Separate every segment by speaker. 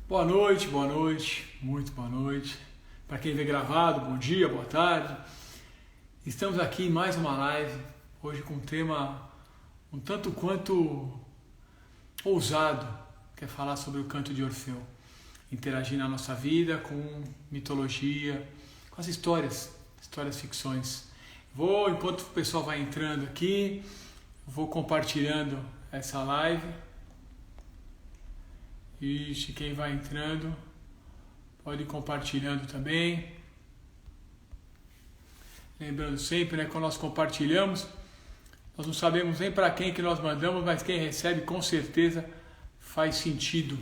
Speaker 1: Boa noite, muito boa noite. Para quem vê gravado, bom dia, boa tarde. Estamos aqui em mais uma live, hoje com um tema um tanto quanto ousado, que é falar sobre o canto de Orfeu. Interagir na nossa vida com mitologia, com as histórias ficções. Enquanto o pessoal vai entrando aqui, vou compartilhando essa live. Ixi, quem vai entrando pode ir compartilhando também. Lembrando sempre, quando nós compartilhamos, nós não sabemos nem para quem que nós mandamos, mas quem recebe com certeza faz sentido.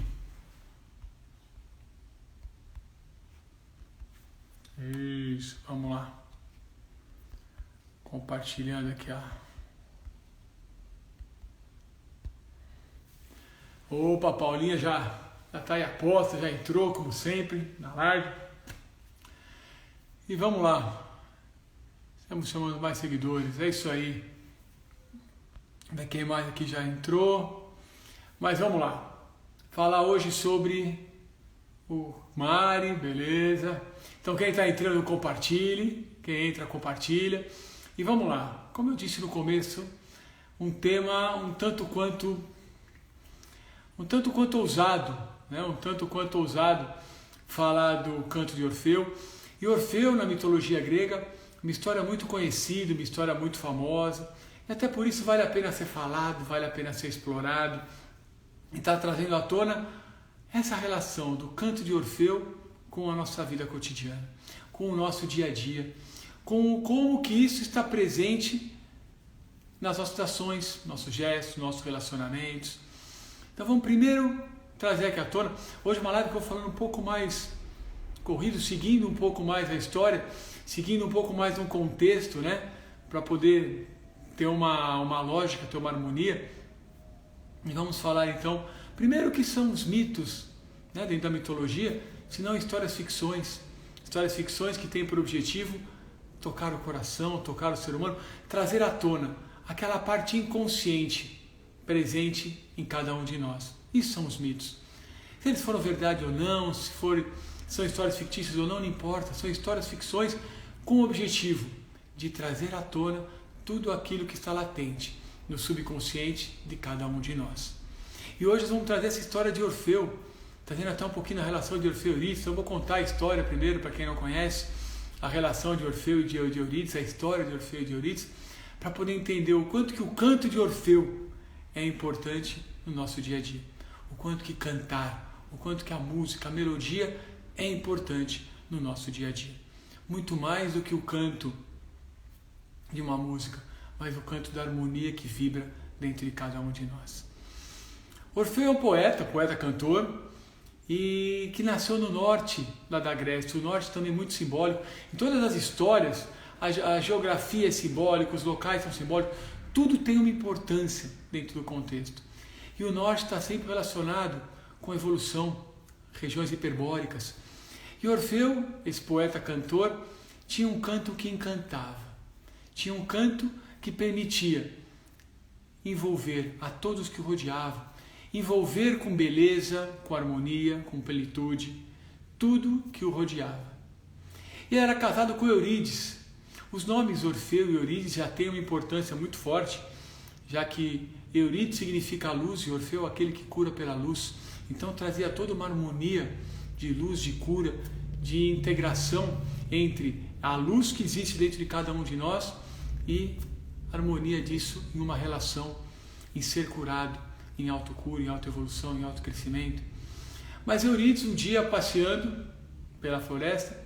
Speaker 1: Isso, vamos lá. Compartilhando aqui, Opa, Paulinha já está aí a posta, já entrou, como sempre, na live. E vamos lá. Estamos chamando mais seguidores, é isso aí. Quem mais aqui já entrou. Mas vamos lá. Falar hoje sobre o Mari, beleza? Então quem está entrando, compartilhe. Quem entra, compartilha. E vamos lá. Como eu disse no começo, um tema um tanto quanto ousado, um tanto quanto ousado falar do canto de Orfeu. E Orfeu, na mitologia grega, uma história muito conhecida, uma história muito famosa, e até por isso vale a pena ser falado, vale a pena ser explorado, e está trazendo à tona essa relação do canto de Orfeu com a nossa vida cotidiana, com o nosso dia a dia, com como que isso está presente nas nossas ações, nossos gestos, nossos relacionamentos. Então vamos primeiro trazer aqui à tona. Hoje uma live que eu vou falando um pouco mais corrido, seguindo um pouco mais a história, seguindo um pouco mais um contexto, para poder ter uma lógica, ter uma harmonia. E vamos falar então, primeiro, o que são os mitos, dentro da mitologia, se não histórias ficções que têm por objetivo tocar o coração, tocar o ser humano, trazer à tona aquela parte inconsciente presente em cada um de nós. Isso são os mitos. Se eles foram verdade ou não, são histórias fictícias ou não, não importa. São histórias ficções com o objetivo de trazer à tona tudo aquilo que está latente no subconsciente de cada um de nós. E hoje nós vamos trazer essa história de Orfeu, trazendo até um pouquinho na relação de Orfeu e Eurídice. Eu vou contar a história primeiro, para quem não conhece, a relação de Orfeu e de Eurídice, a história de Orfeu e de Eurídice, para poder entender o quanto que o canto de Orfeu é importante no nosso dia a dia. O quanto que cantar, o quanto que a música, a melodia é importante no nosso dia a dia. Muito mais do que o canto de uma música, mas o canto da harmonia que vibra dentro de cada um de nós. Orfeu é um poeta, cantor, e que nasceu no norte lá da Grécia. O norte também é muito simbólico. Em todas as histórias, a geografia é simbólica, os locais são simbólicos, tudo tem uma importância dentro do contexto. E o norte está sempre relacionado com a evolução, regiões hiperbóricas. E Orfeu, esse poeta-cantor, tinha um canto que encantava. Tinha um canto que permitia envolver a todos que o rodeavam, envolver com beleza, com harmonia, com plenitude, tudo que o rodeava. Ele era casado com Eurídice. Os nomes Orfeu e Eurídice já têm uma importância muito forte, já que Eurídice significa a luz e Orfeu aquele que cura pela luz. Então trazia toda uma harmonia de luz, de cura, de integração entre a luz que existe dentro de cada um de nós e a harmonia disso em uma relação, em ser curado, em autocura, em autoevolução, em autocrescimento. Mas Eurídice, um dia passeando pela floresta,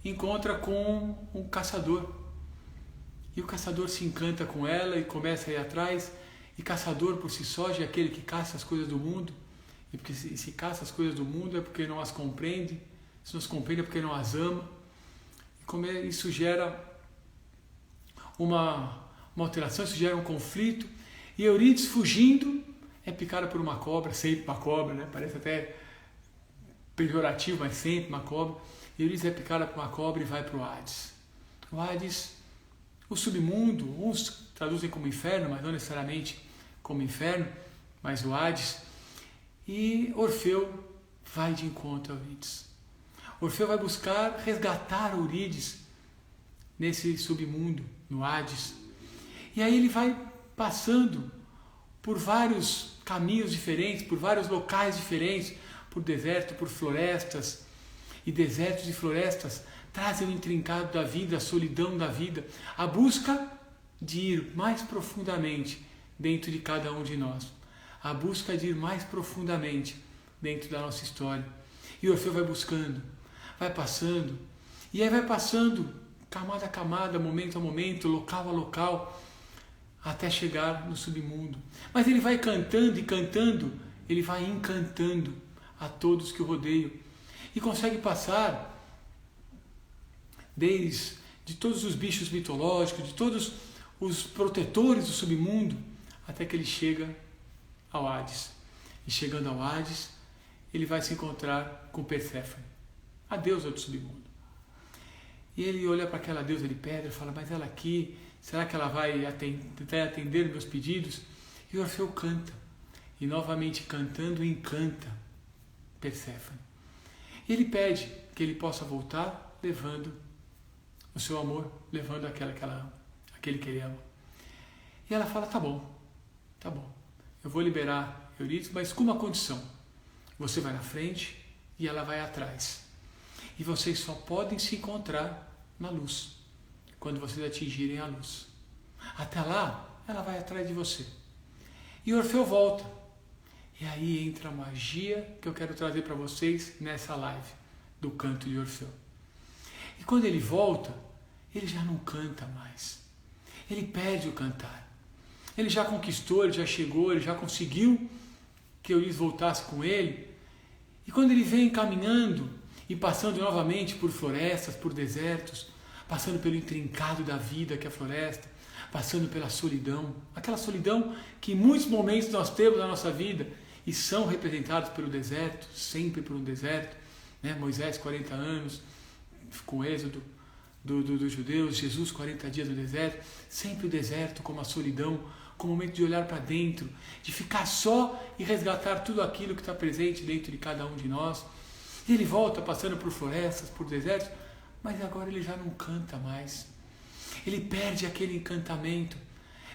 Speaker 1: encontra com um caçador. E o caçador se encanta com ela e começa a ir atrás. E caçador por si só já é aquele que caça as coisas do mundo. E porque se caça as coisas do mundo é porque não as compreende. Se não as compreende é porque não as ama. E isso gera uma alteração, isso gera um conflito. E Eurídice, fugindo, é picada por uma cobra, sempre uma cobra, Parece até pejorativo, mas sempre uma cobra. E Eurídice é picada por uma cobra e vai para o Hades. O Hades, o submundo, uns traduzem como inferno, mas não necessariamente como inferno, mas o Hades. E Orfeu vai de encontro a Eurídice. Orfeu vai buscar resgatar Eurídice nesse submundo, no Hades. E aí ele vai passando por vários caminhos diferentes, por vários locais diferentes, por deserto, por florestas. E desertos e florestas trazem o intrincado da vida, a solidão da vida, a busca de ir mais profundamente dentro de cada um de nós, a busca de ir mais profundamente dentro da nossa história. E Orfeu vai buscando, vai passando, e aí vai passando camada a camada, momento a momento, local a local, até chegar no submundo. Mas ele vai cantando e cantando, ele vai encantando a todos que o rodeiam e consegue passar desde de todos os bichos mitológicos, de todos os protetores do submundo, até que ele chega ao Hades. E chegando ao Hades, ele vai se encontrar com Perséfone, a deusa do submundo. E ele olha para aquela deusa de pedra e fala, mas ela aqui, será que ela vai atender meus pedidos? E Orfeu canta, e novamente cantando encanta Perséfone. E ele pede que ele possa voltar levando o seu amor, levando aquela que ela ama, aquele que ele ama. E ela fala, tá bom, eu vou liberar Eurídice, mas com uma condição. Você vai na frente e ela vai atrás. E vocês só podem se encontrar na luz, quando vocês atingirem a luz. Até lá, ela vai atrás de você. E Orfeu volta. E aí entra a magia que eu quero trazer para vocês nessa live do canto de Orfeu. E quando ele volta, ele já não canta mais. Ele perde o cantar. Ele já conquistou, ele já chegou, ele já conseguiu que Eurídice voltasse com ele. E quando ele vem caminhando e passando novamente por florestas, por desertos, passando pelo intrincado da vida que é a floresta, passando pela solidão, aquela solidão que em muitos momentos nós temos na nossa vida e são representados pelo deserto, sempre por um deserto, né? Moisés 40 anos com o êxodo dos judeus, Jesus 40 dias no deserto, sempre o deserto como a solidão, como o momento de olhar para dentro, de ficar só e resgatar tudo aquilo que está presente dentro de cada um de nós. E ele volta passando por florestas, por desertos, mas agora ele já não canta mais. Ele perde aquele encantamento.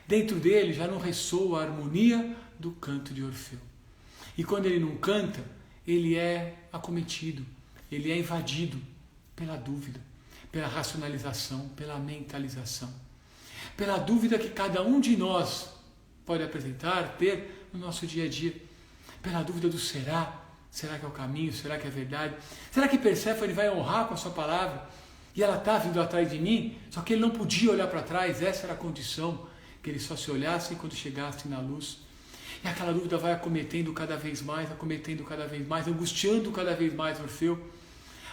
Speaker 1: Dentro dele já não ressoa a harmonia do canto de Orfeu. E quando ele não canta, ele é acometido, ele é invadido pela dúvida, pela racionalização, pela mentalização, pela dúvida que cada um de nós pode apresentar, ter no nosso dia a dia, pela dúvida do será. Será que é o caminho? Será que é verdade? Será que Perséfone vai honrar com a sua palavra? E ela está vindo atrás de mim? Só que ele não podia olhar para trás, essa era a condição, que ele só se olhasse quando chegasse na luz. E aquela dúvida vai acometendo cada vez mais, angustiando cada vez mais Orfeu,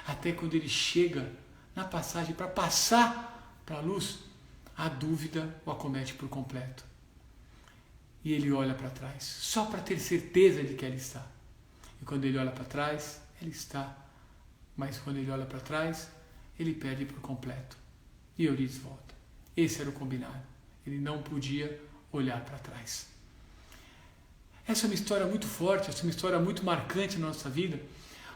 Speaker 1: até quando ele chega na passagem para passar para a luz, a dúvida o acomete por completo. E ele olha para trás, só para ter certeza de que ela está. E quando ele olha para trás, ela está. Mas quando ele olha para trás, ele perde por completo. E Eurídice volta. Esse era o combinado. Ele não podia olhar para trás. Essa é uma história muito forte, essa é uma história muito marcante na nossa vida,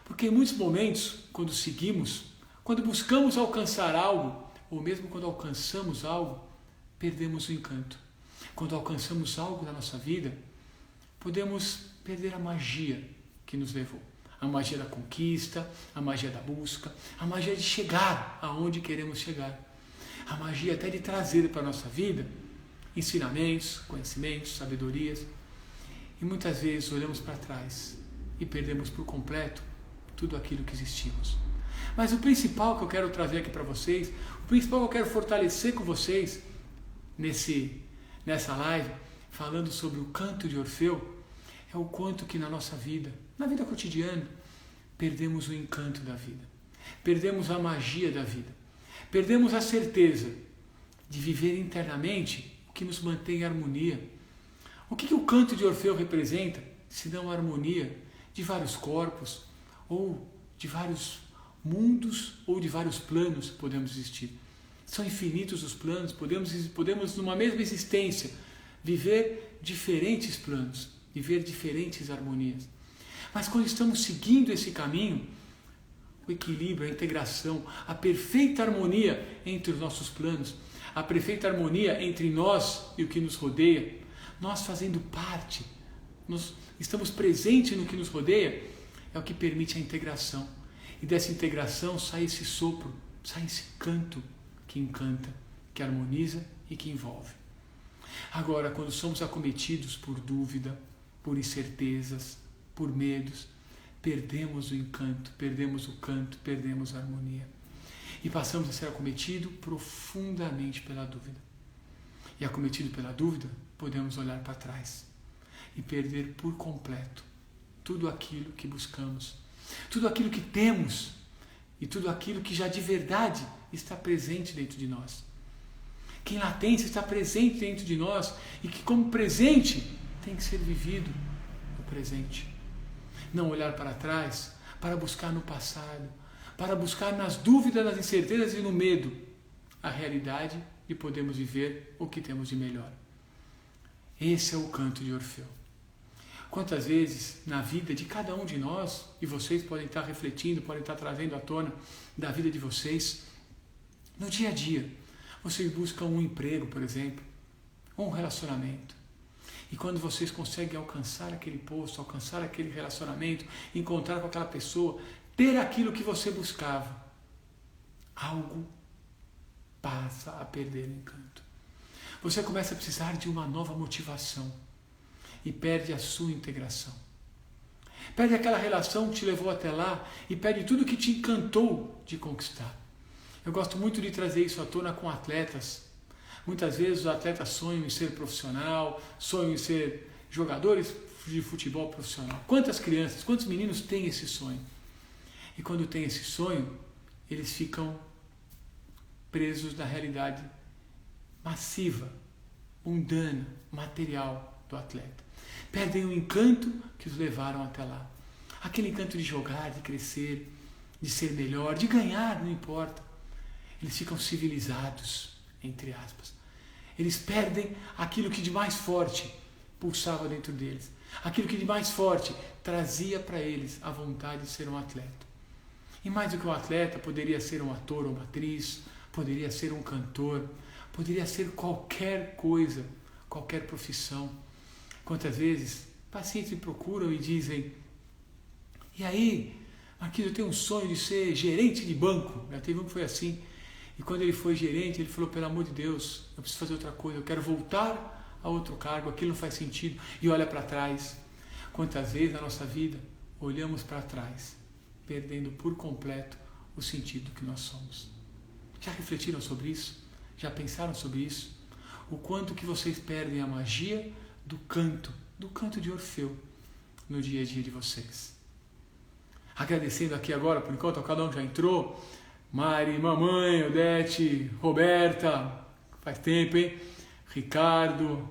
Speaker 1: porque em muitos momentos, quando seguimos, quando buscamos alcançar algo, ou mesmo quando alcançamos algo, perdemos o encanto. Quando alcançamos algo na nossa vida, podemos perder a magia que nos levou. A magia da conquista, a magia da busca, a magia de chegar aonde queremos chegar. A magia até de trazer para a nossa vida ensinamentos, conhecimentos, sabedorias. E muitas vezes olhamos para trás e perdemos por completo tudo aquilo que existimos. Mas o principal que eu quero trazer aqui para vocês, o principal que eu quero fortalecer com vocês nessa live, falando sobre o canto de Orfeu, é o quanto que na nossa vida, na vida cotidiana, perdemos o encanto da vida, perdemos a magia da vida, perdemos a certeza de viver internamente o que nos mantém em harmonia. O que o canto de Orfeu representa, se não a harmonia de vários corpos, ou de vários mundos, ou de vários planos que podemos existir. São infinitos os planos, podemos numa mesma existência, viver diferentes planos, viver diferentes harmonias. Mas quando estamos seguindo esse caminho, o equilíbrio, a integração, a perfeita harmonia entre os nossos planos, a perfeita harmonia entre nós e o que nos rodeia, nós fazendo parte, nós estamos presentes no que nos rodeia, é o que permite a integração. E dessa integração sai esse sopro, sai esse canto que encanta, que harmoniza e que envolve. Agora, quando somos acometidos por dúvida, por incertezas, por medos, perdemos o encanto, perdemos o canto, perdemos a harmonia. E passamos a ser acometidos profundamente pela dúvida. E acometido pela dúvida, podemos olhar para trás e perder por completo tudo aquilo que buscamos, tudo aquilo que temos e tudo aquilo que já de verdade está presente dentro de nós. Que em latência está presente dentro de nós e que como presente tem que ser vivido no presente. Não olhar para trás, para buscar no passado, para buscar nas dúvidas, nas incertezas e no medo a realidade de podermos viver o que temos de melhor. Esse é o canto de Orfeu. Quantas vezes na vida de cada um de nós, e vocês podem estar refletindo, podem estar trazendo à tona da vida de vocês, no dia a dia, vocês buscam um emprego, por exemplo, ou um relacionamento. E quando vocês conseguem alcançar aquele posto, alcançar aquele relacionamento, encontrar com aquela pessoa, ter aquilo que você buscava, algo passa a perder o encanto. Você começa a precisar de uma nova motivação e perde a sua integração. Perde aquela relação que te levou até lá e perde tudo que te encantou de conquistar. Eu gosto muito de trazer isso à tona com atletas. Muitas vezes os atletas sonham em ser profissional, sonham em ser jogadores de futebol profissional. Quantas crianças, quantos meninos têm esse sonho? E quando têm esse sonho, eles ficam presos na realidade massiva, mundana, material do atleta. Perdem o encanto que os levaram até lá. Aquele encanto de jogar, de crescer, de ser melhor, de ganhar, não importa. Eles ficam civilizados, entre aspas. Eles perdem aquilo que de mais forte pulsava dentro deles. Aquilo que de mais forte trazia para eles a vontade de ser um atleta. E mais do que um atleta, poderia ser um ator ou uma atriz, poderia ser um cantor, poderia ser qualquer coisa, qualquer profissão. Quantas vezes pacientes me procuram e dizem: e aí, Marquinhos, eu tenho um sonho de ser gerente de banco. Já teve um que foi assim. E quando ele foi gerente, ele falou: pelo amor de Deus, eu preciso fazer outra coisa, eu quero voltar a outro cargo, aquilo não faz sentido. E olha para trás. Quantas vezes na nossa vida olhamos para trás, perdendo por completo o sentido que nós somos. Já refletiram sobre isso? Já pensaram sobre isso? O quanto que vocês perdem a magia do canto de Orfeu no dia a dia de vocês. Agradecendo aqui agora, por enquanto, cada um já entrou. Mari, mamãe, Odete, Roberta, faz tempo, hein? Ricardo,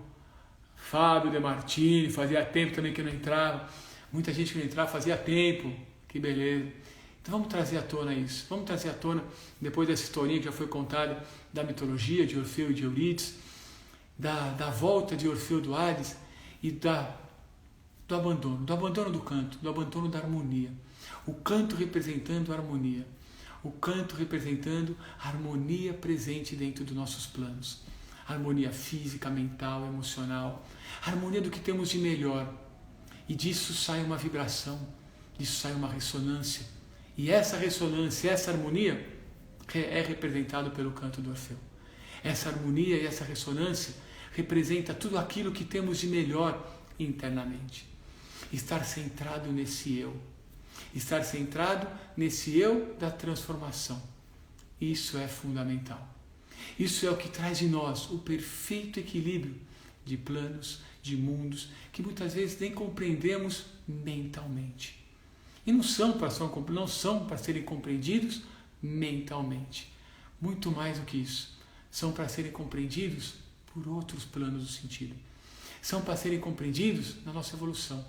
Speaker 1: Fábio De Martini, fazia tempo também que não entrava. Muita gente que não entrava fazia tempo, que beleza. Então vamos trazer à tona isso, vamos trazer à tona, depois dessa historinha que já foi contada, da mitologia de Orfeu e de Eurídice, da volta de Orfeu do Hades e do abandono do canto, do abandono da harmonia. O canto representando a harmonia. O canto representando a harmonia presente dentro dos nossos planos. Harmonia física, mental, emocional. Harmonia do que temos de melhor. E disso sai uma vibração, disso sai uma ressonância. E essa ressonância, essa harmonia é representada pelo canto do Orfeu. Essa harmonia e essa ressonância representa tudo aquilo que temos de melhor internamente. Estar centrado nesse eu. Estar centrado nesse eu da transformação. Isso é fundamental. Isso é o que traz de nós o perfeito equilíbrio de planos, de mundos, que muitas vezes nem compreendemos mentalmente. E não são para serem compreendidos mentalmente. Muito mais do que isso. São para serem compreendidos por outros planos do sentido. São para serem compreendidos na nossa evolução.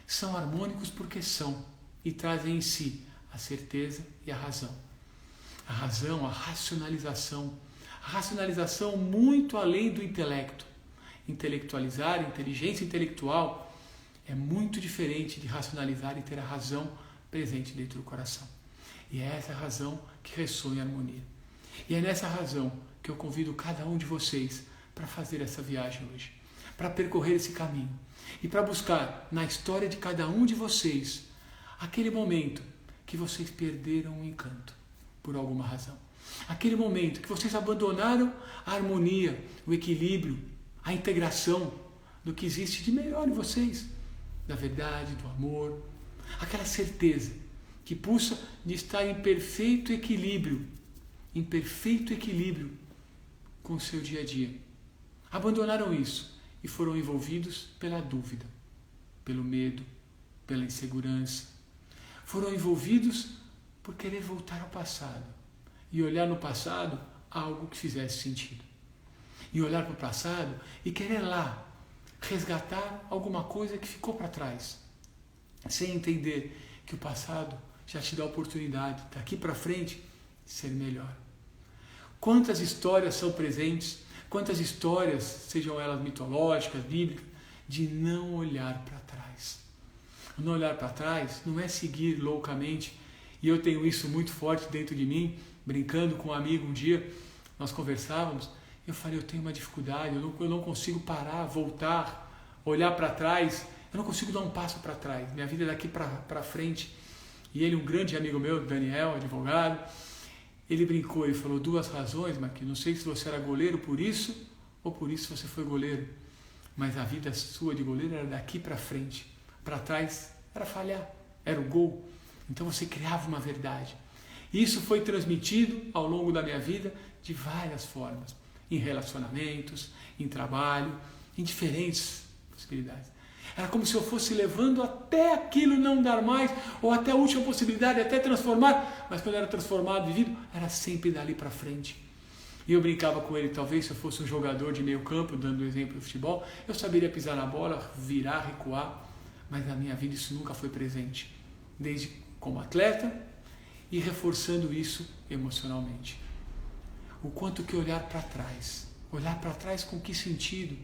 Speaker 1: São harmônicos porque são e trazem em si a certeza e a razão. A razão, a racionalização muito além do intelecto. Intelectualizar, inteligência intelectual, é muito diferente de racionalizar e ter a razão presente dentro do coração. E é essa razão que ressoa em harmonia. E é nessa razão que eu convido cada um de vocês para fazer essa viagem hoje, para percorrer esse caminho e para buscar na história de cada um de vocês aquele momento que vocês perderam o encanto por alguma razão. Aquele momento que vocês abandonaram a harmonia, o equilíbrio, a integração do que existe de melhor em vocês, da verdade, do amor, aquela certeza que pulsa de estar em perfeito equilíbrio com o seu dia a dia. Abandonaram isso e foram envolvidos pela dúvida, pelo medo, pela insegurança. Foram envolvidos por querer voltar ao passado e olhar no passado algo que fizesse sentido. E olhar para o passado e querer lá resgatar alguma coisa que ficou para trás, sem entender que o passado já te dá a oportunidade, daqui para frente, de ser melhor. Quantas histórias são presentes, quantas histórias, sejam elas mitológicas, bíblicas, de não olhar para trás. Não olhar para trás não é seguir loucamente, e eu tenho isso muito forte dentro de mim, brincando com um amigo um dia, nós conversávamos, eu falei, eu tenho uma dificuldade, eu não consigo parar, voltar, olhar para trás, eu não consigo dar um passo para trás, minha vida é daqui para frente. E ele, um grande amigo meu, Daniel, advogado, ele brincou, ele falou, 2 razões, Marquinhos, não sei se você era goleiro por isso, ou por isso você foi goleiro, mas a vida sua de goleiro era daqui para frente, para trás era falhar, era o gol, então você criava uma verdade. E isso foi transmitido ao longo da minha vida de várias formas, em relacionamentos, em trabalho, em diferentes possibilidades. Era como se eu fosse levando até aquilo não dar mais, ou até a última possibilidade, até transformar, mas quando era transformado, vivido, era sempre dali para frente. E eu brincava com ele, talvez se eu fosse um jogador de meio campo, dando um exemplo do futebol, eu saberia pisar na bola, virar, recuar, mas na minha vida isso nunca foi presente, desde como atleta e reforçando isso emocionalmente. O quanto que olhar para trás com que sentido?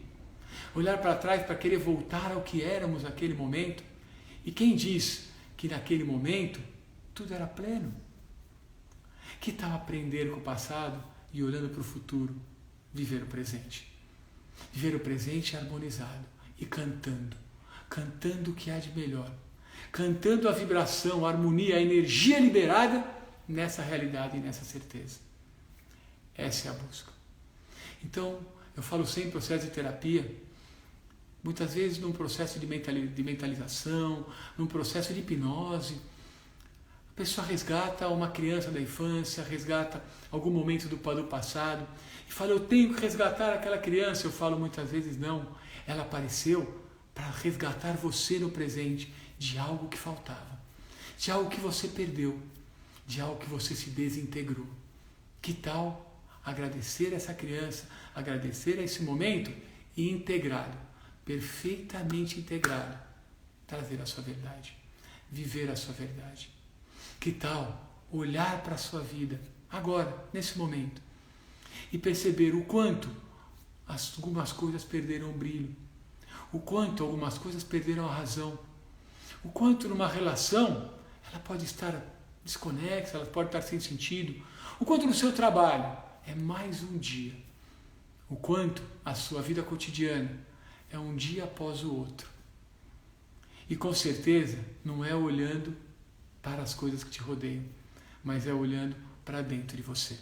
Speaker 1: Olhar para trás para querer voltar ao que éramos naquele momento. E quem diz que naquele momento tudo era pleno? Que tal aprender com o passado e olhando para o futuro, viver o presente? Viver o presente harmonizado e cantando o que há de melhor. Cantando a vibração, a harmonia, a energia liberada nessa realidade e nessa certeza. Essa é a busca. Então, eu falo sempre processo de terapia, muitas vezes num processo de mentalização, num processo de hipnose, a pessoa resgata uma criança da infância, resgata algum momento do passado, e fala, eu tenho que resgatar aquela criança. Eu falo muitas vezes, não, ela apareceu para resgatar você no presente de algo que faltava, de algo que você perdeu, de algo que você se desintegrou. Que tal agradecer essa criança, agradecer a esse momento e integrado, perfeitamente integrado, trazer a sua verdade, viver a sua verdade. Que tal olhar para a sua vida agora, nesse momento, e perceber o quanto algumas coisas perderam o brilho, o quanto algumas coisas perderam a razão, o quanto numa relação ela pode estar desconexa, ela pode estar sem sentido, o quanto no seu trabalho é mais um dia, o quanto a sua vida cotidiana é um dia após o outro. E com certeza não é olhando para as coisas que te rodeiam, mas é olhando para dentro de você.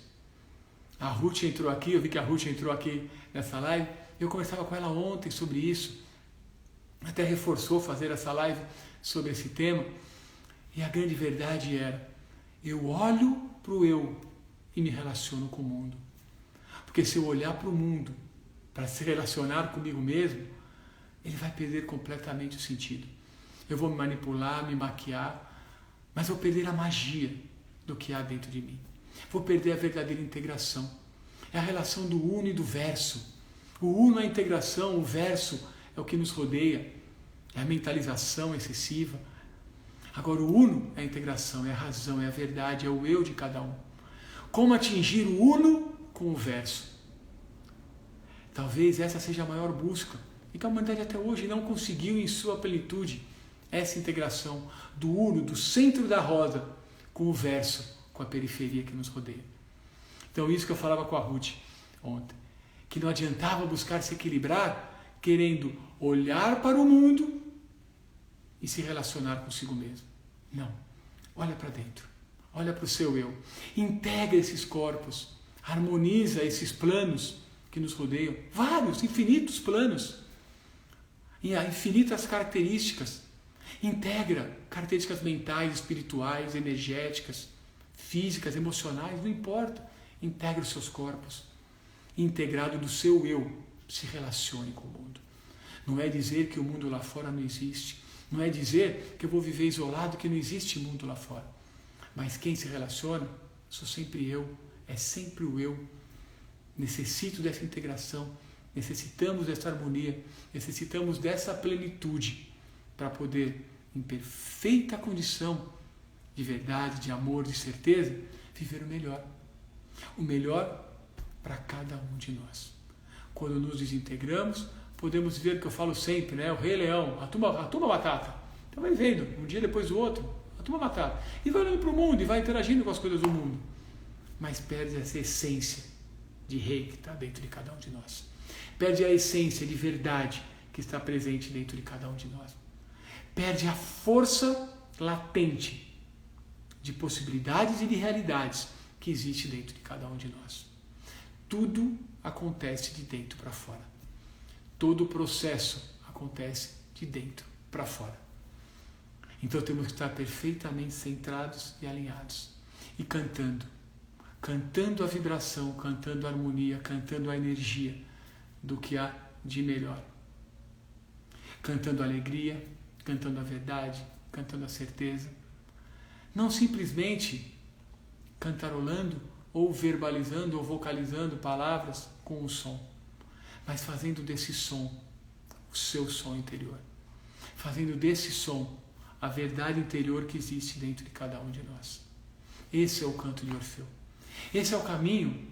Speaker 1: A Ruth entrou aqui, eu vi que a Ruth entrou aqui nessa live, eu conversava com ela ontem sobre isso, até reforçou fazer essa live sobre esse tema, e a grande verdade era, eu olho para o eu e me relaciono com o mundo. Porque se eu olhar para o mundo, para se relacionar comigo mesmo, ele vai perder completamente o sentido. Eu vou me manipular, me maquiar, mas vou perder a magia do que há dentro de mim. Vou perder a verdadeira integração. É a relação do uno e do verso. O uno é a integração, o verso é o que nos rodeia. É a mentalização excessiva. Agora o uno é a integração, é a razão, é a verdade, é o eu de cada um. Como atingir o uno com o verso? Talvez essa seja a maior busca e que a humanidade até hoje não conseguiu em sua plenitude essa integração do uno, do centro da roda, com o verso, com a periferia que nos rodeia. Então isso que eu falava com a Ruth ontem, que não adiantava buscar se equilibrar querendo olhar para o mundo e se relacionar consigo mesmo. Não, olha para dentro, olha para o seu eu, integra esses corpos, harmoniza esses planos que nos rodeiam, vários, infinitos planos, e há infinitas características. Integra características mentais, espirituais, energéticas, físicas, emocionais, não importa. Integra os seus corpos. Integrado do seu eu, se relacione com o mundo. Não é dizer que o mundo lá fora não existe. Não é dizer que eu vou viver isolado, que não existe mundo lá fora. Mas quem se relaciona, sou sempre eu, é sempre o eu. Necessito dessa integração, necessitamos dessa harmonia, necessitamos dessa plenitude para poder, em perfeita condição de verdade, de amor, de certeza, viver o melhor. O melhor para cada um de nós. Quando nos desintegramos, podemos ver o que eu falo sempre, né? O Rei Leão, a tumba batata. Então vai vendo, um dia depois do outro, a tumba batata. E vai olhando para o mundo e vai interagindo com as coisas do mundo. Mas perde essa essência de rei que está dentro de cada um de nós. Perde a essência de verdade que está presente dentro de cada um de nós. Perde a força latente de possibilidades e de realidades que existe dentro de cada um de nós. Tudo acontece de dentro para fora. Todo o processo acontece de dentro para fora. Então temos que estar perfeitamente centrados e alinhados. E cantando. Cantando a vibração, cantando a harmonia, cantando a energia do que há de melhor. Cantando a alegria, cantando a verdade, cantando a certeza. Não simplesmente cantarolando ou verbalizando ou vocalizando palavras com o som, mas fazendo desse som o seu som interior. Fazendo desse som a verdade interior que existe dentro de cada um de nós. Esse é o canto de Orfeu. Esse é o caminho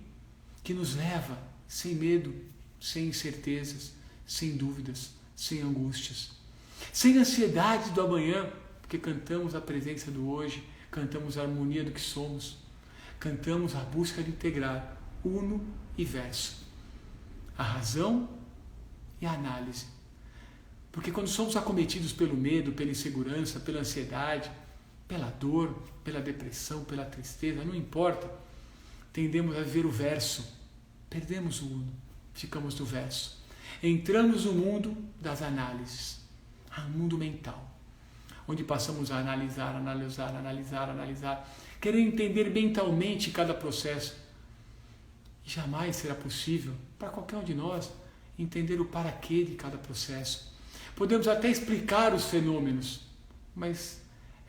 Speaker 1: que nos leva sem medo, sem incertezas, sem dúvidas, sem angústias, sem ansiedade do amanhã, porque cantamos a presença do hoje, cantamos a harmonia do que somos, cantamos a busca de integrar uno e verso, a razão e a análise. Porque quando somos acometidos pelo medo, pela insegurança, pela ansiedade, pela dor, pela depressão, pela tristeza, não importa, tendemos a ver o verso, perdemos o uno, ficamos no verso. Entramos no mundo das análises, um mundo mental, onde passamos a analisar, querer entender mentalmente cada processo. E jamais será possível, para qualquer um de nós, entender o para quê de cada processo. Podemos até explicar os fenômenos, mas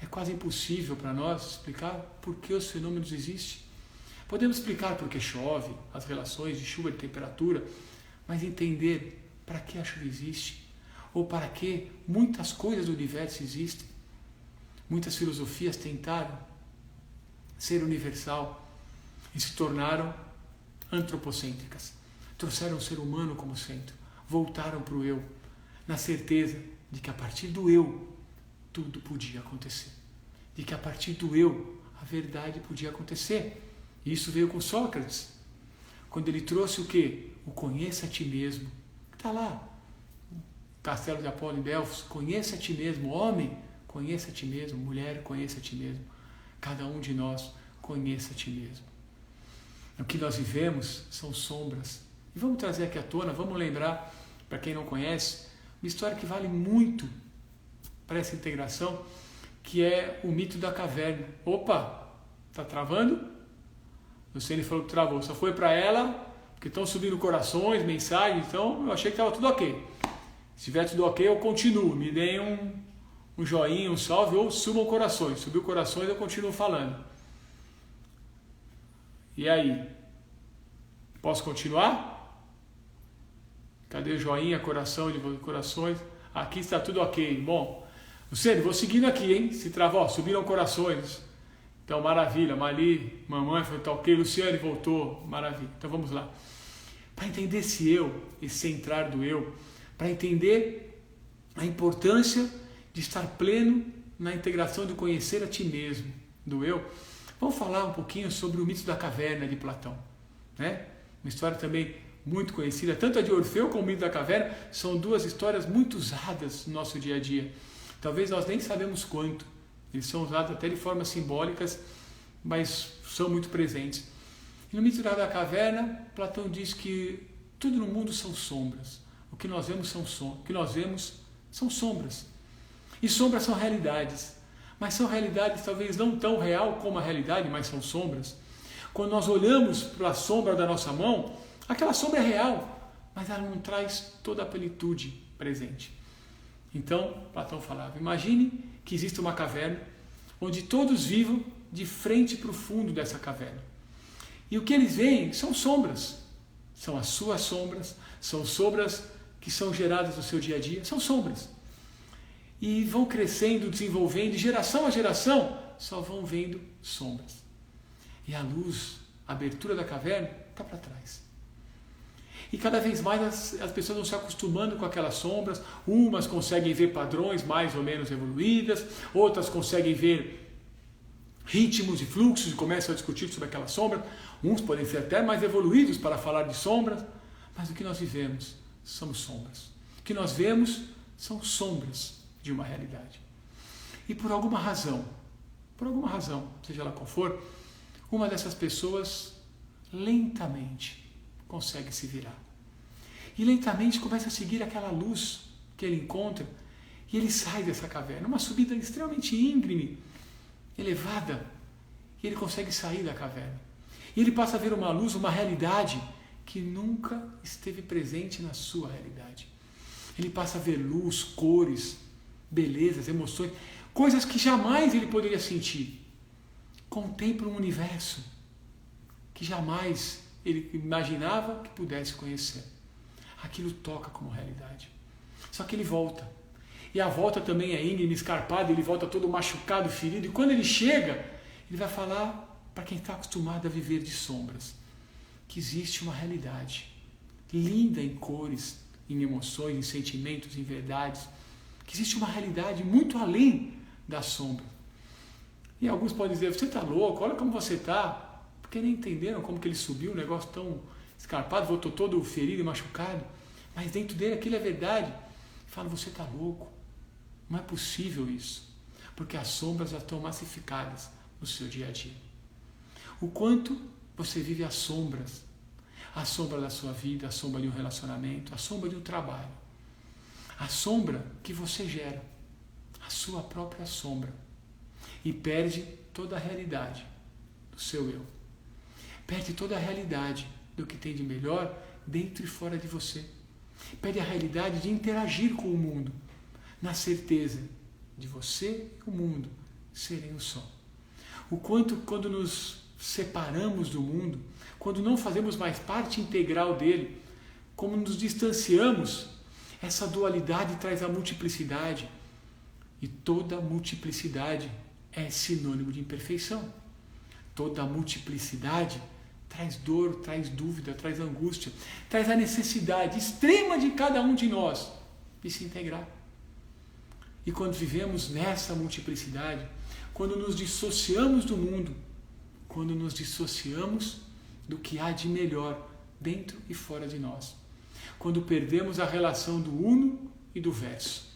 Speaker 1: é quase impossível para nós explicar por que os fenômenos existem. Podemos explicar por que chove, as relações de chuva e temperatura, mas entender para que a chuva existe, ou para que muitas coisas do universo existem. Muitas filosofias tentaram ser universal e se tornaram antropocêntricas. Trouxeram o ser humano como centro, voltaram para o eu, na certeza de que a partir do eu tudo podia acontecer, de que a partir do eu a verdade podia acontecer. E isso veio com Sócrates, quando ele trouxe o quê? O conheça a ti mesmo. Está lá, Castelo de Apolo em Delfos, conheça a ti mesmo, homem, conheça a ti mesmo, mulher, conheça a ti mesmo. Cada um de nós conheça a ti mesmo. O que nós vivemos são sombras. E vamos trazer aqui à tona, vamos lembrar, para quem não conhece, uma história que vale muito para essa integração, que é o mito da caverna. Opa, está travando? Luciane falou que travou, só foi para ela, porque estão subindo corações, mensagens, então eu achei que estava tudo ok. Se tiver tudo ok, eu continuo, me deem um joinha, um salve, ou subam corações. Subiu corações, eu continuo falando. E aí? Posso continuar? Cadê o joinha, coração, de corações? Aqui está tudo ok. Bom, Luciane, vou seguindo aqui, hein? Se travou, subiram corações. Então, maravilha. Mali, mamãe, foi tá ok. Luciane voltou, maravilha. Então, vamos lá. Para entender esse eu, esse centrar do eu, para entender a importância de estar pleno na integração de conhecer a ti mesmo, do eu. Vamos falar um pouquinho sobre o mito da caverna de Platão, né? Uma história também muito conhecida, tanto a de Orfeu como o mito da caverna, são duas histórias muito usadas no nosso dia a dia. Talvez nós nem sabemos quanto. Eles são usados até de formas simbólicas, mas são muito presentes. E no mito da caverna, Platão diz que tudo no mundo são sombras. O que nós vemos são sombras. E sombras são realidades. Mas são realidades talvez não tão real como a realidade, mas são sombras. Quando nós olhamos para a sombra da nossa mão, aquela sombra é real, mas ela não traz toda a plenitude presente. Então, Platão falava, imagine que existe uma caverna onde todos vivam de frente para o fundo dessa caverna. E o que eles veem são sombras. São as suas sombras, são sombras que são geradas no seu dia a dia, são sombras. E vão crescendo, desenvolvendo, de geração a geração, só vão vendo sombras. E a luz, a abertura da caverna, está para trás. E cada vez mais as pessoas vão se acostumando com aquelas sombras. Umas conseguem ver padrões mais ou menos evoluídas, outras conseguem ver ritmos e fluxos e começam a discutir sobre aquela sombra. Uns podem ser até mais evoluídos para falar de sombras, mas o que nós vivemos são sombras. O que nós vemos são sombras de uma realidade. E por alguma razão, seja ela qual for, uma dessas pessoas lentamente consegue se virar. E lentamente começa a seguir aquela luz que ele encontra e ele sai dessa caverna. Uma subida extremamente íngreme, elevada, e ele consegue sair da caverna. E ele passa a ver uma luz, uma realidade que nunca esteve presente na sua realidade. Ele passa a ver luz, cores, belezas, emoções, coisas que jamais ele poderia sentir. Contempla um universo que jamais ele imaginava que pudesse conhecer. Aquilo toca como realidade. Só que ele volta. E a volta também é íngreme, escarpada, ele volta todo machucado, ferido. E quando ele chega, ele vai falar para quem está acostumado a viver de sombras, que existe uma realidade linda em cores, em emoções, em sentimentos, em verdades, que existe uma realidade muito além da sombra. E alguns podem dizer, você está louco, olha como você está, porque nem entenderam como que ele subiu, um negócio tão escarpado, voltou todo ferido e machucado, mas dentro dele aquilo é verdade. Fala, você está louco, não é possível isso, porque as sombras já estão massificadas no seu dia a dia. O quanto você vive as sombras, a sombra da sua vida, a sombra de um relacionamento, a sombra de um trabalho, a sombra que você gera, a sua própria sombra, e perde toda a realidade do seu eu, perde toda a realidade do que tem de melhor dentro e fora de você, perde a realidade de interagir com o mundo, na certeza de você e o mundo serem um só. O quanto quando nos separamos do mundo, quando não fazemos mais parte integral dele, como nos distanciamos, essa dualidade traz a multiplicidade. E toda multiplicidade é sinônimo de imperfeição. Toda multiplicidade traz dor, traz dúvida, traz angústia, traz a necessidade extrema de cada um de nós de se integrar. E quando vivemos nessa multiplicidade, quando nos dissociamos do mundo, quando nos dissociamos do que há de melhor dentro e fora de nós, quando perdemos a relação do uno e do verso.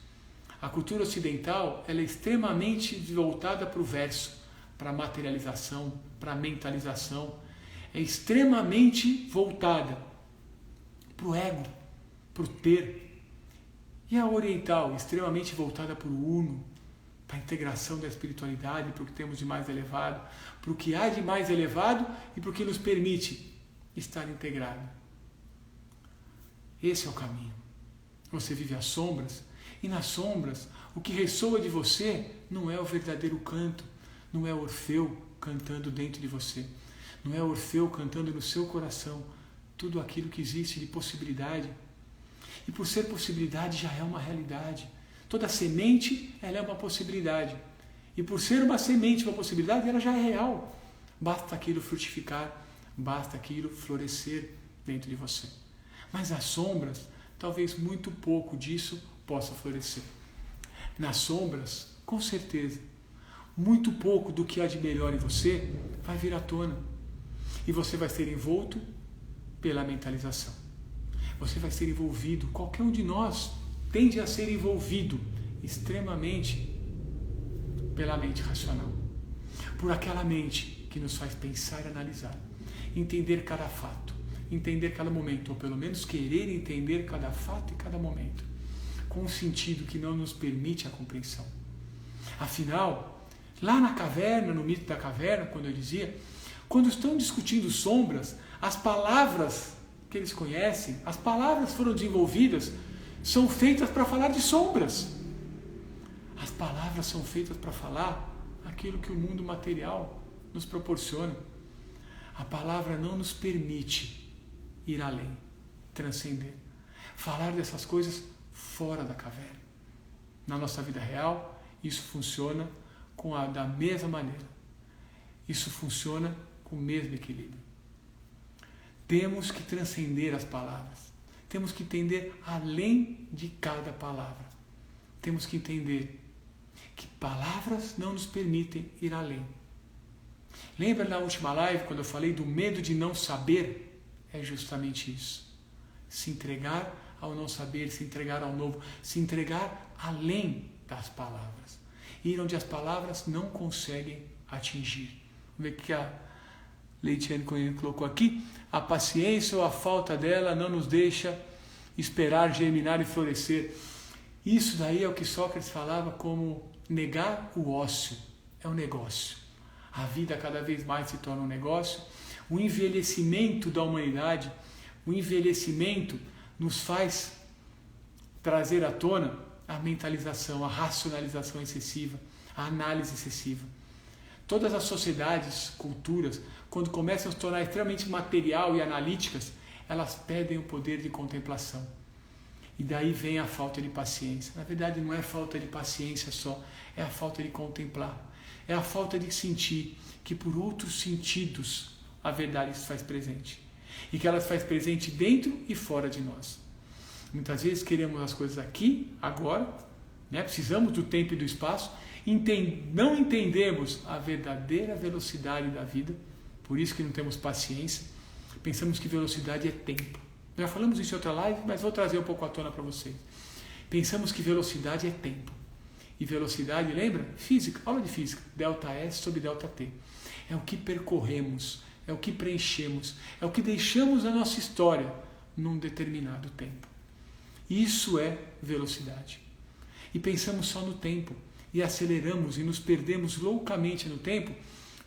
Speaker 1: A cultura ocidental ela é extremamente voltada para o verso, para a materialização, para a mentalização, é extremamente voltada para o ego, para o ter. E a oriental, extremamente voltada para o uno, para a integração da espiritualidade, para o que temos de mais elevado, para o que há de mais elevado e para o que nos permite estar integrado. Esse é o caminho. Você vive as sombras, e nas sombras, o que ressoa de você não é o verdadeiro canto, não é Orfeu cantando dentro de você, não é Orfeu cantando no seu coração tudo aquilo que existe de possibilidade. E por ser possibilidade já é uma realidade. Toda semente, ela é uma possibilidade. E por ser uma semente, uma possibilidade, ela já é real. Basta aquilo frutificar, basta aquilo florescer dentro de você. Mas as sombras talvez muito pouco disso possa florescer. Nas sombras, com certeza, muito pouco do que há de melhor em você vai vir à tona. E você vai ser envolto pela mentalização. Você vai ser envolvido, qualquer um de nós tende a ser envolvido extremamente pela mente racional. Por aquela mente que nos faz pensar e analisar, entender cada fato, entender cada momento, ou pelo menos querer entender cada fato e cada momento, com um sentido que não nos permite a compreensão. Afinal, lá na caverna, no mito da caverna, quando eu dizia, quando estão discutindo sombras, as palavras que eles conhecem, as palavras que foram desenvolvidas, são feitas para falar de sombras. As palavras são feitas para falar aquilo que o mundo material nos proporciona. A palavra não nos permite ir além, transcender, falar dessas coisas fora da caverna. Na nossa vida real, isso funciona da mesma maneira. Isso funciona com o mesmo equilíbrio. Temos que transcender as palavras. Temos que entender além de cada palavra. Temos que entender que palavras não nos permitem ir além. Lembra na última live, quando eu falei do medo de não saber? É justamente isso. Se entregar ao não saber, se entregar ao novo, se entregar além das palavras. Ir onde as palavras não conseguem atingir. Vamos ver o que a Leitiane colocou aqui. A paciência ou a falta dela não nos deixa esperar, germinar e florescer. Isso daí é o que Sócrates falava como negar o ócio. É um negócio. A vida cada vez mais se torna um negócio. O envelhecimento da humanidade, o envelhecimento nos faz trazer à tona a mentalização, a racionalização excessiva, a análise excessiva. Todas as sociedades, culturas, quando começam a se tornar extremamente material e analíticas, elas perdem o poder de contemplação. E daí vem a falta de paciência. Na verdade, não é falta de paciência só, é a falta de contemplar. É a falta de sentir que por outros sentidos a verdade se faz presente. E que ela se faz presente dentro e fora de nós. Muitas vezes queremos as coisas aqui, agora, né? Precisamos do tempo e do espaço, não entendemos a verdadeira velocidade da vida, por isso que não temos paciência, pensamos que velocidade é tempo. Já falamos isso em outra live, mas vou trazer um pouco à tona para vocês. Pensamos que velocidade é tempo. E velocidade, lembra? Física, aula de física, ΔS sobre ΔT. É o que percorremos, é o que preenchemos, é o que deixamos na nossa história num determinado tempo. Isso é velocidade. E pensamos só no tempo, e aceleramos e nos perdemos loucamente no tempo,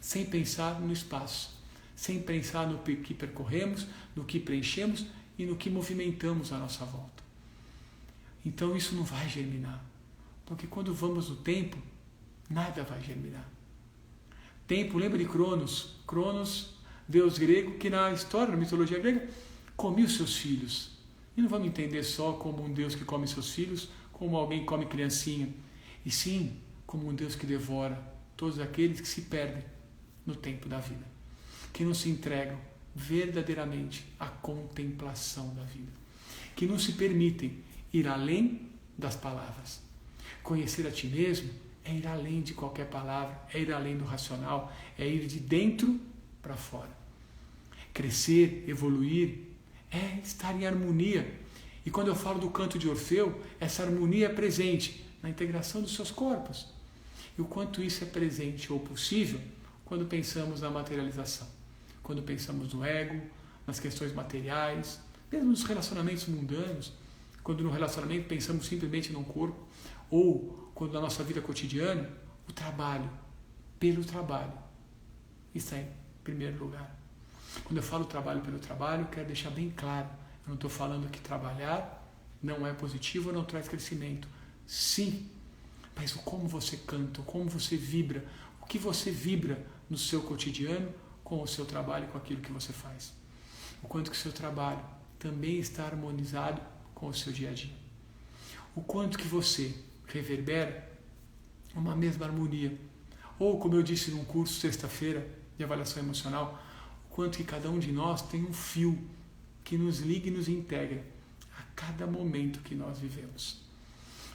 Speaker 1: sem pensar no espaço, sem pensar no que percorremos, no que preenchemos e no que movimentamos à nossa volta. Então isso não vai germinar, porque quando vamos no tempo, nada vai germinar. Tempo, lembra de Cronos? Cronos, deus grego, que na história, na mitologia grega, comia os seus filhos. E não vamos entender só como um deus que come seus filhos, como alguém que come criancinha, e sim como um Deus que devora todos aqueles que se perdem no tempo da vida, que não se entregam verdadeiramente à contemplação da vida, que não se permitem ir além das palavras. Conhecer a ti mesmo é ir além de qualquer palavra, é ir além do racional, é ir de dentro para fora. Crescer, evoluir, é estar em harmonia. E quando eu falo do canto de Orfeu, essa harmonia é presente na integração dos seus corpos. E o quanto isso é presente ou possível quando pensamos na materialização, quando pensamos no ego, nas questões materiais, mesmo nos relacionamentos mundanos, quando no relacionamento pensamos simplesmente num corpo, ou quando na nossa vida cotidiana, o trabalho, pelo trabalho, está em primeiro lugar. Quando eu falo trabalho pelo trabalho, eu quero deixar bem claro, eu não estou falando que trabalhar não é positivo ou não traz crescimento. Sim, mas o como você canta, o como você vibra, o que você vibra no seu cotidiano com o seu trabalho e com aquilo que você faz. O quanto que o seu trabalho também está harmonizado com o seu dia a dia. O quanto que você reverbera uma mesma harmonia. Ou, como eu disse num curso sexta-feira de avaliação emocional, o quanto que cada um de nós tem um fio que nos liga e nos integra a cada momento que nós vivemos.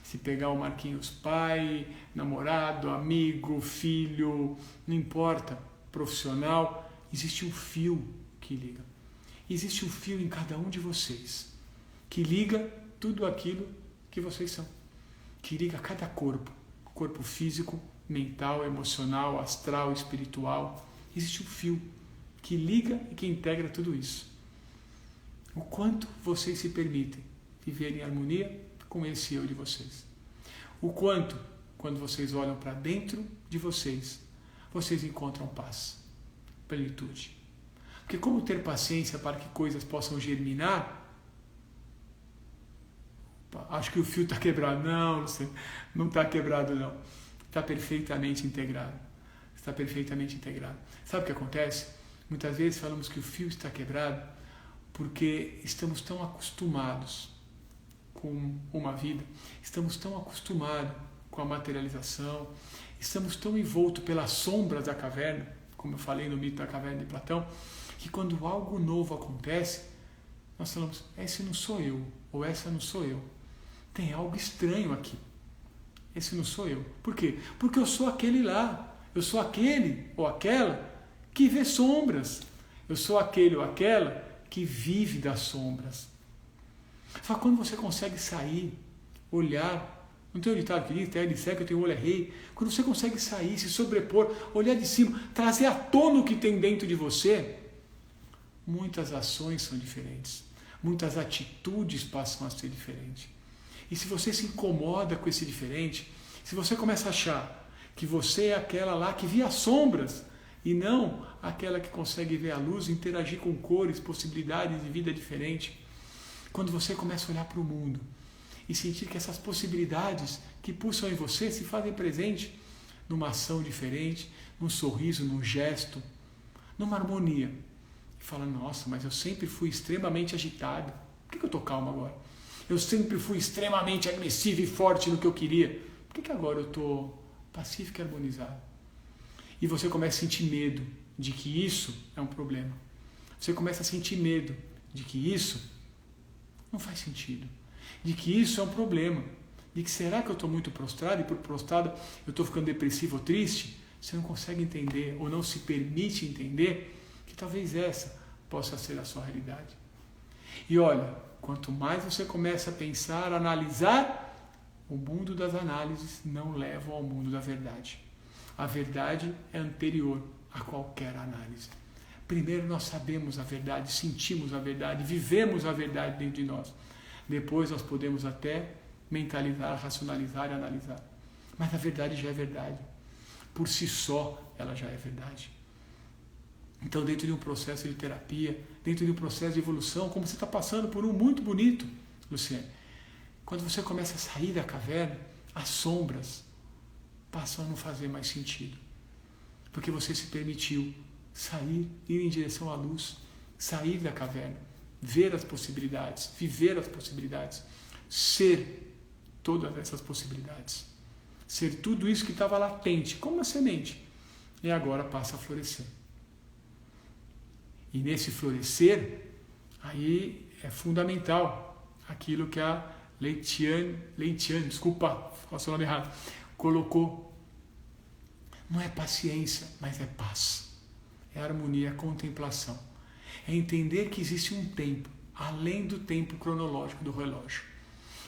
Speaker 1: Se pegar o Marquinhos pai, namorado, amigo, filho, não importa, profissional, existe um fio que liga. Existe um fio em cada um de vocês, que liga tudo aquilo que vocês são, que liga cada corpo físico, mental, emocional, astral, espiritual. Existe um fio que liga e que integra tudo isso. O quanto vocês se permitem viver em harmonia com esse eu de vocês. O quanto, quando vocês olham para dentro de vocês, vocês encontram paz, plenitude. Porque como ter paciência para que coisas possam germinar? Acho que o fio está quebrado. Não, não está quebrado não. Está perfeitamente integrado. Está perfeitamente integrado. Sabe o que acontece? Muitas vezes falamos que o fio está quebrado porque estamos tão acostumados com uma vida, estamos tão acostumados com a materialização, estamos tão envoltos pelas sombras da caverna, como eu falei no mito da caverna de Platão, que quando algo novo acontece, nós falamos, esse não sou eu, ou essa não sou eu. Tem algo estranho aqui. Esse não sou eu. Por quê? Porque eu sou aquele lá. Eu sou aquele ou aquela que vê sombras. Eu sou aquele ou aquela que vive das sombras. Só quando você consegue sair, olhar, não tem um ditado que diz, terra de cego, eu tenho olho é rei. Quando você consegue sair, se sobrepor, olhar de cima, trazer à tona o que tem dentro de você, muitas ações são diferentes. Muitas atitudes passam a ser diferentes. E se você se incomoda com esse diferente, se você começa a achar que você é aquela lá que vê as sombras e não aquela que consegue ver a luz, interagir com cores, possibilidades de vida diferente, quando você começa a olhar para o mundo e sentir que essas possibilidades que pulsam em você se fazem presente numa ação diferente, num sorriso, num gesto, numa harmonia. E fala, nossa, mas eu sempre fui extremamente agitado. Por que eu estou calmo agora? Eu sempre fui extremamente agressivo e forte no que eu queria. Por que agora eu estou pacífico e harmonizado? E você começa a sentir medo de que isso é um problema. Você começa a sentir medo de que isso não faz sentido. De que isso é um problema. De que será que eu estou muito prostrado e por prostrado eu estou ficando depressivo ou triste? Você não consegue entender ou não se permite entender que talvez essa possa ser a sua realidade. E olha, quanto mais você começa a pensar, a analisar, o mundo das análises não leva ao mundo da verdade. A verdade é anterior a qualquer análise. Primeiro nós sabemos a verdade, sentimos a verdade, vivemos a verdade dentro de nós. Depois nós podemos até mentalizar, racionalizar e analisar. Mas a verdade já é verdade. Por si só, ela já é verdade. Então, dentro de um processo de terapia, dentro de um processo de evolução, como você está passando por um muito bonito, Luciane, quando você começa a sair da caverna, as sombras passam a não fazer mais sentido. Porque você se permitiu sair, ir em direção à luz, sair da caverna, ver as possibilidades, viver as possibilidades, ser todas essas possibilidades. Ser tudo isso que estava latente, como uma semente, e agora passa a florescer. E nesse florescer, aí é fundamental aquilo que a Leitiane, desculpa, faço o nome errado, colocou. Não é paciência, mas é paz. É harmonia, é contemplação. É entender que existe um tempo, além do tempo cronológico do relógio.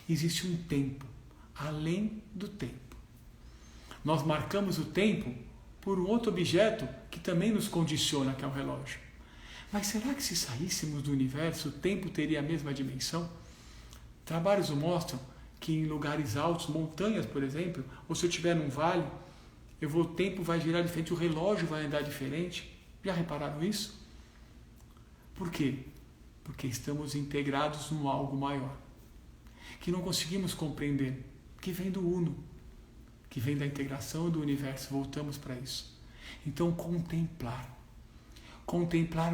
Speaker 1: Existe um tempo, além do tempo. Nós marcamos o tempo por um outro objeto que também nos condiciona, que é o relógio. Mas será que se saíssemos do universo, o tempo teria a mesma dimensão? Trabalhos mostram que em lugares altos, montanhas, por exemplo, ou se eu estiver num vale, o tempo vai girar diferente, o relógio vai andar diferente. Já repararam isso? Por quê? Porque estamos integrados num algo maior, que não conseguimos compreender, que vem do Uno, que vem da integração do universo. Voltamos para isso. Então, contemplar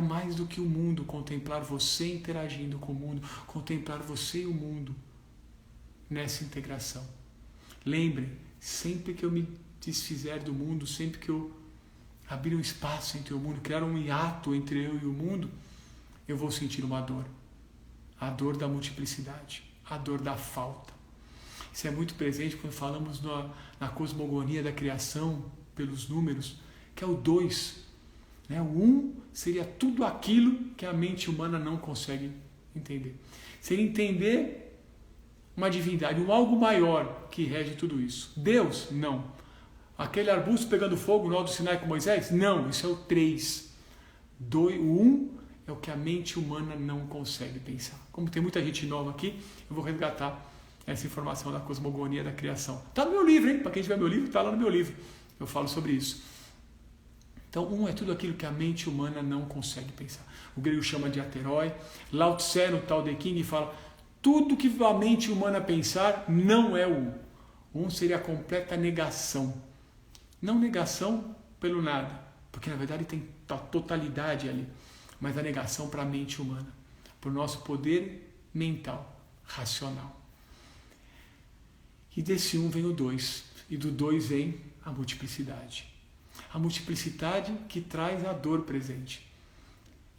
Speaker 1: mais do que o mundo, contemplar você interagindo com o mundo, contemplar você e o mundo nessa integração. Lembrem, sempre que eu me desfizer do mundo, sempre que eu abrir um espaço entre o mundo, criar um hiato entre eu e o mundo, eu vou sentir uma dor. A dor da multiplicidade. a dor da falta. Isso é muito presente quando falamos na cosmogonia da criação, pelos números, que é o 2. Né? O 1 seria tudo aquilo que a mente humana não consegue entender. Seria entender uma divindade, um algo maior que rege tudo isso. Deus, não. Aquele arbusto pegando fogo no alto do Sinai com Moisés? Não, isso é o 3. O 1 é o que a mente humana não consegue pensar. Como tem muita gente nova aqui, eu vou resgatar essa informação da cosmogonia da criação. Está no meu livro, hein? Para quem tiver meu livro, está lá no meu livro. Eu falo sobre isso. Então, 1 é tudo aquilo que a mente humana não consegue pensar. O grego chama de aterói. Lao Tse, no Tao Te Ching, fala: tudo que a mente humana pensar não é o 1. O 1 seria a completa negação. Não negação pelo nada, porque na verdade tem a totalidade ali, mas a negação para a mente humana, para o nosso poder mental, racional. E desse 1 vem o 2, e do 2 vem a multiplicidade. A multiplicidade que traz a dor presente.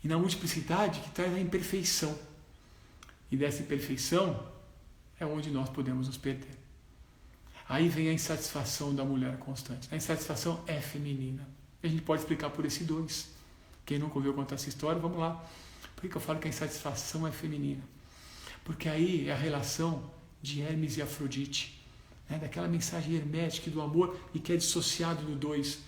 Speaker 1: E na multiplicidade que traz a imperfeição. E dessa imperfeição é onde nós podemos nos perder. Aí vem a insatisfação da mulher constante. A insatisfação é feminina. A gente pode explicar por esse 2. Quem nunca ouviu contar essa história, vamos lá. Por que eu falo que a insatisfação é feminina? Porque aí é a relação de Hermes e Afrodite. Né? Daquela mensagem hermética do amor e que é dissociado do 2.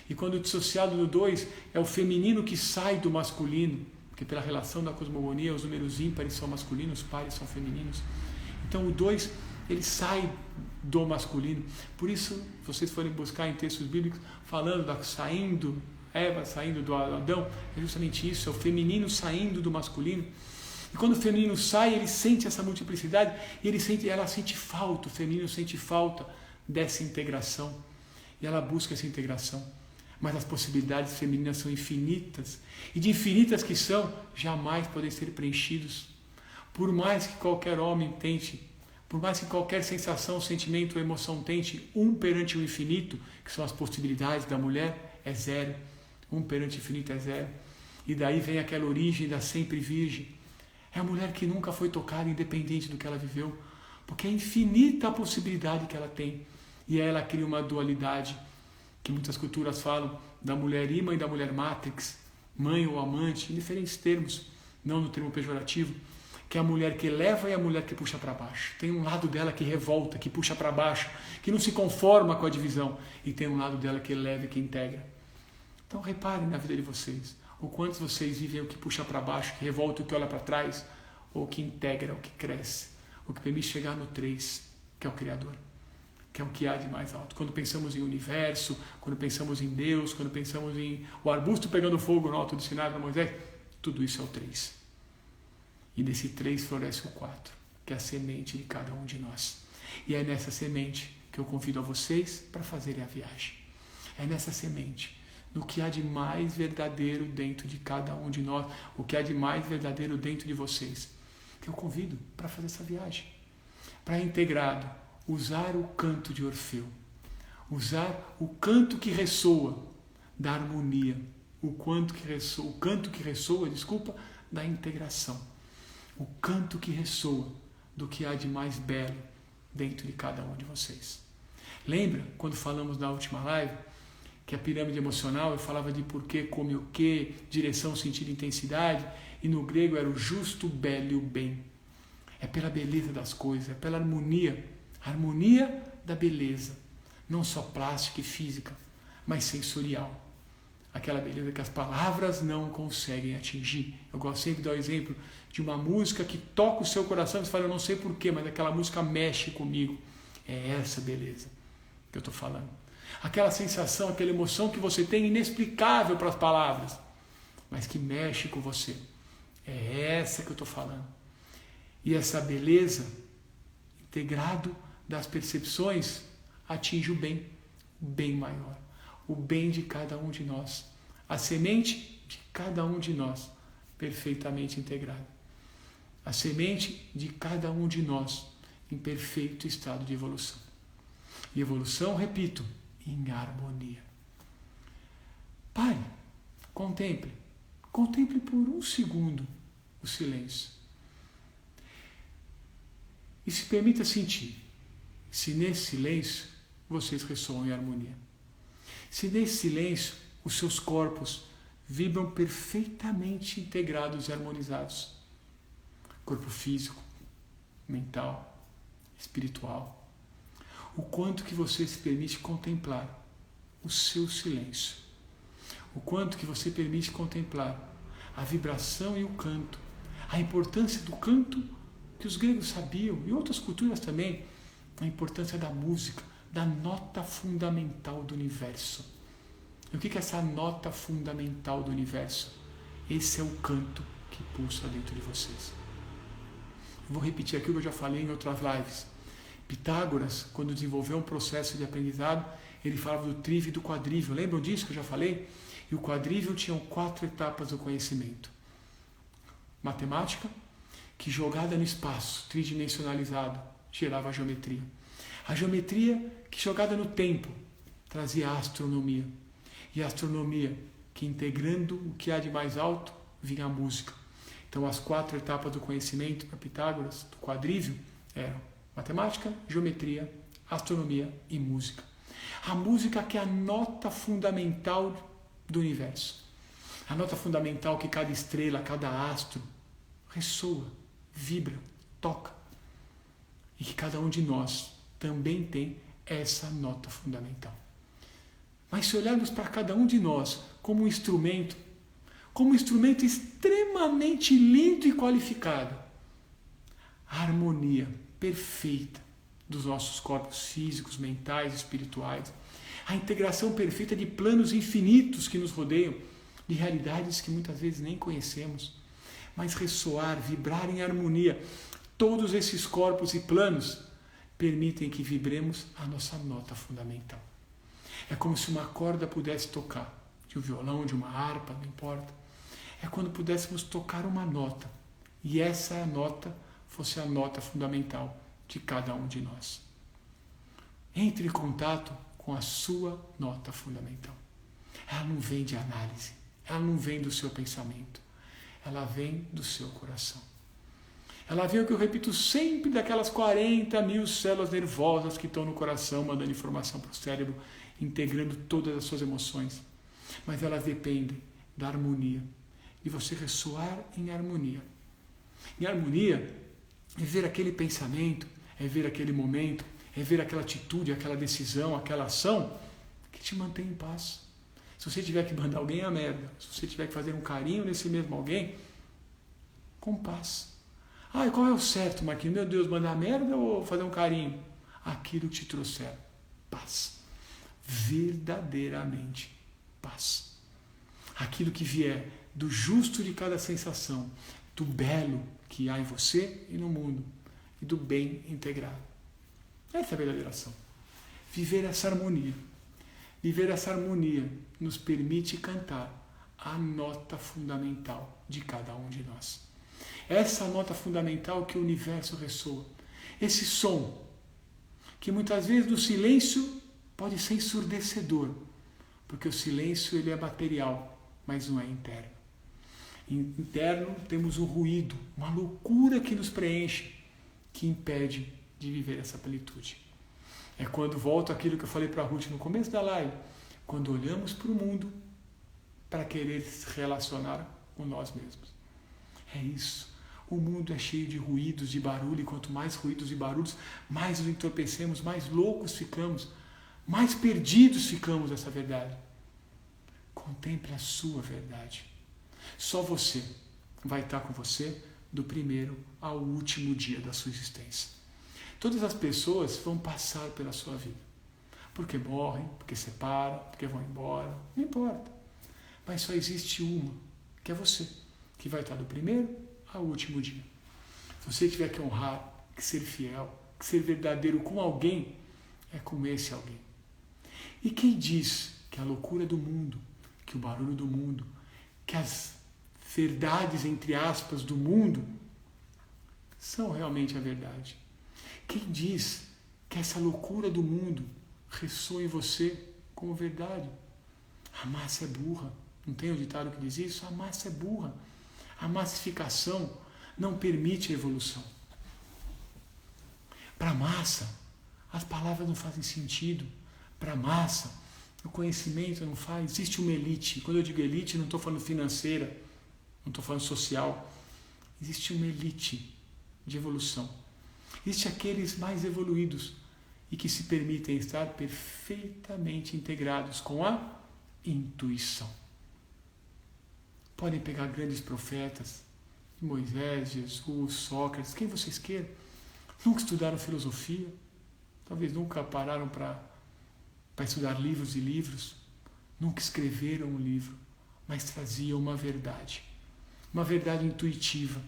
Speaker 1: E quando dissociado do 2, é o feminino que sai do masculino. Porque pela relação da cosmogonia, os números ímpares são masculinos, os pares são femininos. Então o 2, ele sai do masculino. Por isso, se vocês forem buscar em textos bíblicos, falando da Eva saindo do Adão, é justamente isso, é o feminino saindo do masculino. E quando o feminino sai, ele sente essa multiplicidade, e ela sente falta, o feminino sente falta dessa integração. E ela busca essa integração. Mas as possibilidades femininas são infinitas. E de infinitas que são, jamais podem ser preenchidos. Por mais que qualquer homem tente, por mais que qualquer sensação, sentimento ou emoção tente, 1 perante o infinito, que são as possibilidades da mulher, é 0. 1 perante o infinito é 0. E daí vem aquela origem da sempre virgem. É a mulher que nunca foi tocada, independente do que ela viveu, porque é infinita a possibilidade que ela tem. E aí ela cria uma dualidade, que muitas culturas falam da mulher imã e da mulher matrix, mãe ou amante, em diferentes termos, não no termo pejorativo, que é a mulher que eleva e a mulher que puxa para baixo. Tem um lado dela que revolta, que puxa para baixo, que não se conforma com a divisão, e tem um lado dela que eleva e que integra. Então reparem na vida de vocês, o quanto vocês vivem o que puxa para baixo, que revolta, o que olha para trás, ou o que integra, o que cresce, o que permite chegar no 3, que é o Criador, que é o que há de mais alto. Quando pensamos em universo, quando pensamos em Deus, quando pensamos em o arbusto pegando fogo no alto do Sinai para Moisés, tudo isso é o 3. E desse 3 floresce o 4, que é a semente de cada um de nós. E é nessa semente que eu convido a vocês para fazerem a viagem. É nessa semente, no que há de mais verdadeiro dentro de cada um de nós, o que há de mais verdadeiro dentro de vocês, que eu convido para fazer essa viagem. Para integrado, usar o canto de Orfeu, usar o canto que ressoa da harmonia, o canto que ressoa, da integração. O canto que ressoa do que há de mais belo dentro de cada um de vocês. Lembra quando falamos na última live que a pirâmide emocional eu falava de porquê, como e o que, direção, sentido e intensidade, e no grego era o justo, o belo e o bem. É pela beleza das coisas, é pela harmonia da beleza, não só plástica e física, mas sensorial. Aquela beleza que as palavras não conseguem atingir. Eu gosto sempre de dar o exemplo de uma música que toca o seu coração e você fala, eu não sei porquê, mas aquela música mexe comigo. É essa beleza que eu estou falando. Aquela sensação, aquela emoção que você tem inexplicável para as palavras, mas que mexe com você. É essa que eu estou falando. E essa beleza, integrado das percepções, atinge o bem maior. O bem de cada um de nós, a semente de cada um de nós, perfeitamente integrada. A semente de cada um de nós, em perfeito estado de evolução. E evolução, repito, em harmonia. Pare, contemple por um segundo o silêncio. E se permita sentir se nesse silêncio vocês ressoam em harmonia. Se nesse silêncio os seus corpos vibram perfeitamente integrados e harmonizados. Corpo físico, mental, espiritual. O quanto que você se permite contemplar o seu silêncio. O quanto que você permite contemplar a vibração e o canto. A importância do canto que os gregos sabiam, e outras culturas também, a importância da música, da nota fundamental do universo. E o que é essa nota fundamental do universo? Esse é o canto que pulsa dentro de vocês. Eu vou repetir aquilo que eu já falei em outras lives. Pitágoras, quando desenvolveu um processo de aprendizado, ele falava do trívium e do quadrívium. Lembram disso que eu já falei? E o quadrívium tinha 4 etapas do conhecimento. Matemática, que jogada no espaço, tridimensionalizado, gerava a geometria. A geometria, que jogada no tempo, trazia a astronomia. E a astronomia, que integrando o que há de mais alto, vinha a música. Então as 4 etapas do conhecimento para Pitágoras, do quadrívium, eram matemática, geometria, astronomia e música. A música que é a nota fundamental do universo. A nota fundamental que cada estrela, cada astro ressoa, vibra, toca. E que cada um de nós também tem essa nota fundamental. Mas se olharmos para cada um de nós como um instrumento extremamente lindo e qualificado, a harmonia perfeita dos nossos corpos físicos, mentais, espirituais, a integração perfeita de planos infinitos que nos rodeiam, de realidades que muitas vezes nem conhecemos, mas ressoar, vibrar em harmonia, todos esses corpos e planos permitem que vibremos a nossa nota fundamental. É como se uma corda pudesse tocar, de um violão, de uma harpa, não importa. É quando pudéssemos tocar uma nota, e essa nota fosse a nota fundamental de cada um de nós. Entre em contato com a sua nota fundamental. Ela não vem de análise, ela não vem do seu pensamento, ela vem do seu coração. Ela vem, o que eu repito sempre, daquelas 40.000 células nervosas que estão no coração, mandando informação para o cérebro, integrando todas as suas emoções. Mas elas dependem da harmonia, de você ressoar em harmonia. Em harmonia é ver aquele pensamento, é ver aquele momento, é ver aquela atitude, aquela decisão, aquela ação que te mantém em paz. Se você tiver que mandar alguém a merda, se você tiver que fazer um carinho nesse mesmo alguém, com paz. Ah, e qual é o certo, Marquinhos? Meu Deus, mandar merda ou fazer um carinho? Aquilo que te trouxer paz. Verdadeiramente paz. Aquilo que vier do justo de cada sensação, do belo que há em você e no mundo, e do bem integrado. Essa é a verdadeira ação. Viver essa harmonia. Viver essa harmonia nos permite cantar a nota fundamental de cada um de nós. Essa nota fundamental que o universo ressoa. Esse som, que muitas vezes no silêncio pode ser ensurdecedor, porque o silêncio ele é material, mas não é interno. Interno temos um ruído, uma loucura que nos preenche, que impede de viver essa plenitude. É quando volto àquilo que eu falei para a Ruth no começo da live, quando olhamos para o mundo para querer se relacionar com nós mesmos. É isso. O mundo é cheio de ruídos, de barulho, e quanto mais ruídos e barulhos, mais nos entorpecemos, mais loucos ficamos, mais perdidos ficamos dessa verdade. Contemple a sua verdade. Só você vai estar com você do primeiro ao último dia da sua existência. Todas as pessoas vão passar pela sua vida. Porque morrem, porque separam, porque vão embora, não importa. Mas só existe uma, que é você, que vai estar do primeiro ao último dia. Se você tiver que honrar, que ser fiel, que ser verdadeiro com alguém, é com esse alguém. E quem diz que a loucura do mundo, que o barulho do mundo, que as verdades, entre aspas, do mundo, são realmente a verdade? Quem diz que essa loucura do mundo ressoa em você como verdade? A massa é burra. Não tem um ditado que diz isso? A massa é burra. A massificação não permite a evolução. Para a massa, as palavras não fazem sentido. Para a massa, o conhecimento não faz. Existe uma elite. Quando eu digo elite, não estou falando financeira, não estou falando social. Existe uma elite de evolução. Existe aqueles mais evoluídos e que se permitem estar perfeitamente integrados com a intuição. Podem pegar grandes profetas, Moisés, Jesus, Sócrates, quem vocês queiram. Nunca estudaram filosofia, talvez nunca pararam para estudar livros e livros, nunca escreveram um livro, mas traziam uma verdade intuitiva,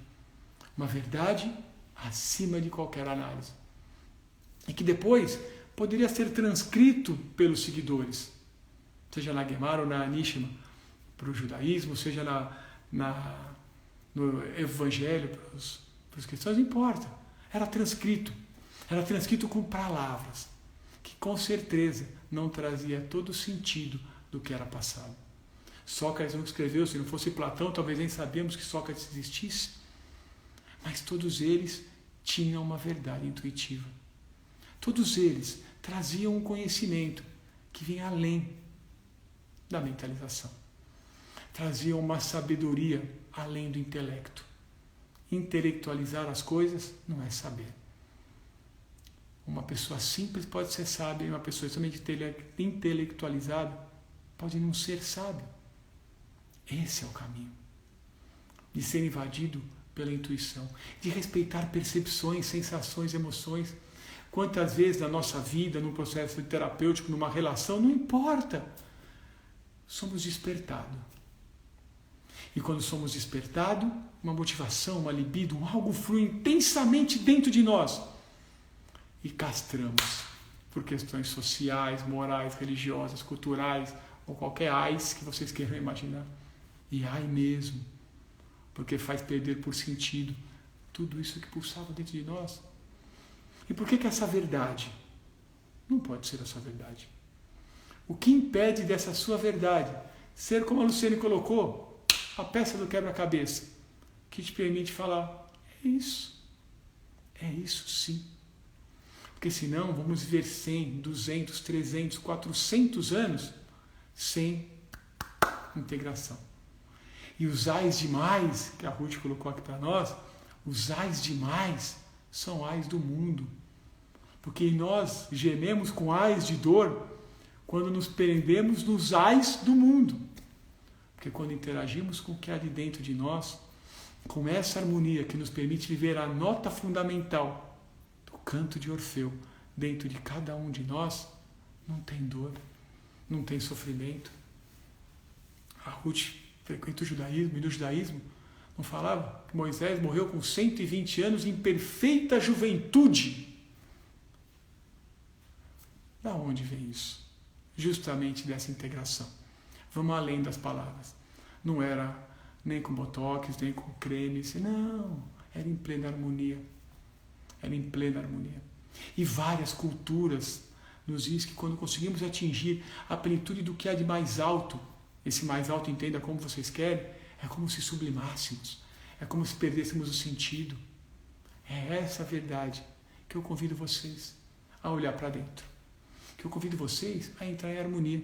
Speaker 1: uma verdade acima de qualquer análise. E que depois poderia ser transcrito pelos seguidores, seja na Gemara ou na Nishma, para o judaísmo, seja no evangelho, para os cristãos, não importa. Era transcrito com palavras, que com certeza não trazia todo o sentido do que era passado. Sócrates não escreveu, se não fosse Platão, talvez nem sabíamos que Sócrates existisse, mas todos eles tinham uma verdade intuitiva. Todos eles traziam um conhecimento que vinha além da mentalização. Traziam uma sabedoria além do intelecto. Intelectualizar as coisas não é saber. Uma pessoa simples pode ser sábia e uma pessoa extremamente intelectualizada pode não ser sábia. Esse é o caminho. De ser invadido pela intuição, de respeitar percepções, sensações, emoções. Quantas vezes na nossa vida, num processo terapêutico, numa relação, não importa. Somos despertados. E quando somos despertados, uma motivação, uma libido, algo flui intensamente dentro de nós. E castramos por questões sociais, morais, religiosas, culturais, ou qualquer ais que vocês queiram imaginar. E ai mesmo, porque faz perder por sentido tudo isso que pulsava dentro de nós. E por que essa verdade não pode ser a sua verdade? O que impede dessa sua verdade ser, como a Luciane colocou, a peça do quebra-cabeça, que te permite falar, é isso sim. Porque senão vamos viver 100, 200, 300, 400 anos sem integração. E os ais demais, que a Ruth colocou aqui para nós, os ais demais são ais do mundo. Porque nós gememos com ais de dor quando nos prendemos nos ais do mundo. Porque quando interagimos com o que há de dentro de nós, com essa harmonia que nos permite viver a nota fundamental do canto de Orfeu dentro de cada um de nós, não tem dor, não tem sofrimento. A Ruth frequenta o judaísmo, e no judaísmo não falava que Moisés morreu com 120 anos em perfeita juventude. Da onde vem isso? Justamente dessa integração. Vamos além das palavras. Não era nem com botox, nem com cremes, não. Era em plena harmonia. Era em plena harmonia. E várias culturas nos diz que quando conseguimos atingir a plenitude do que há de mais alto, esse mais alto, entenda como vocês querem, é como se sublimássemos, é como se perdêssemos o sentido. É essa a verdade que eu convido vocês a olhar para dentro, que eu convido vocês a entrar em harmonia,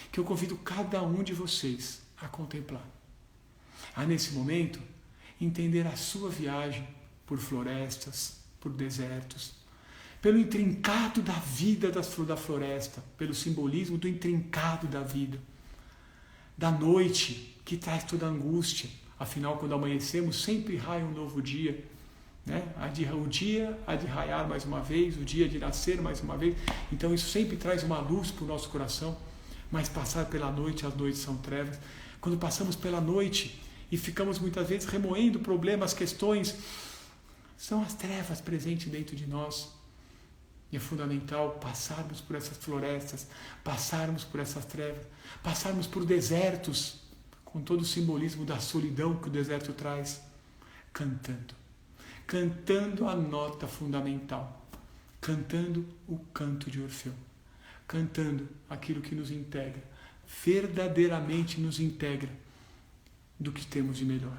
Speaker 1: que eu convido cada um de vocês a contemplar. A nesse momento, entender a sua viagem por florestas, por desertos, pelo intrincado da vida da floresta, pelo simbolismo do intrincado da vida, da noite que traz toda a angústia. Afinal, quando amanhecemos, sempre raia um novo dia, né? O dia há de raiar mais uma vez, o dia de nascer mais uma vez. Então isso sempre traz uma luz para o nosso coração. Mas passar pela noite, as noites são trevas. Quando passamos pela noite e ficamos muitas vezes remoendo problemas, questões, são as trevas presentes dentro de nós. E é fundamental passarmos por essas florestas, passarmos por essas trevas, passarmos por desertos, com todo o simbolismo da solidão que o deserto traz, cantando a nota fundamental, cantando o canto de Orfeu, cantando aquilo que nos integra, verdadeiramente nos integra do que temos de melhor.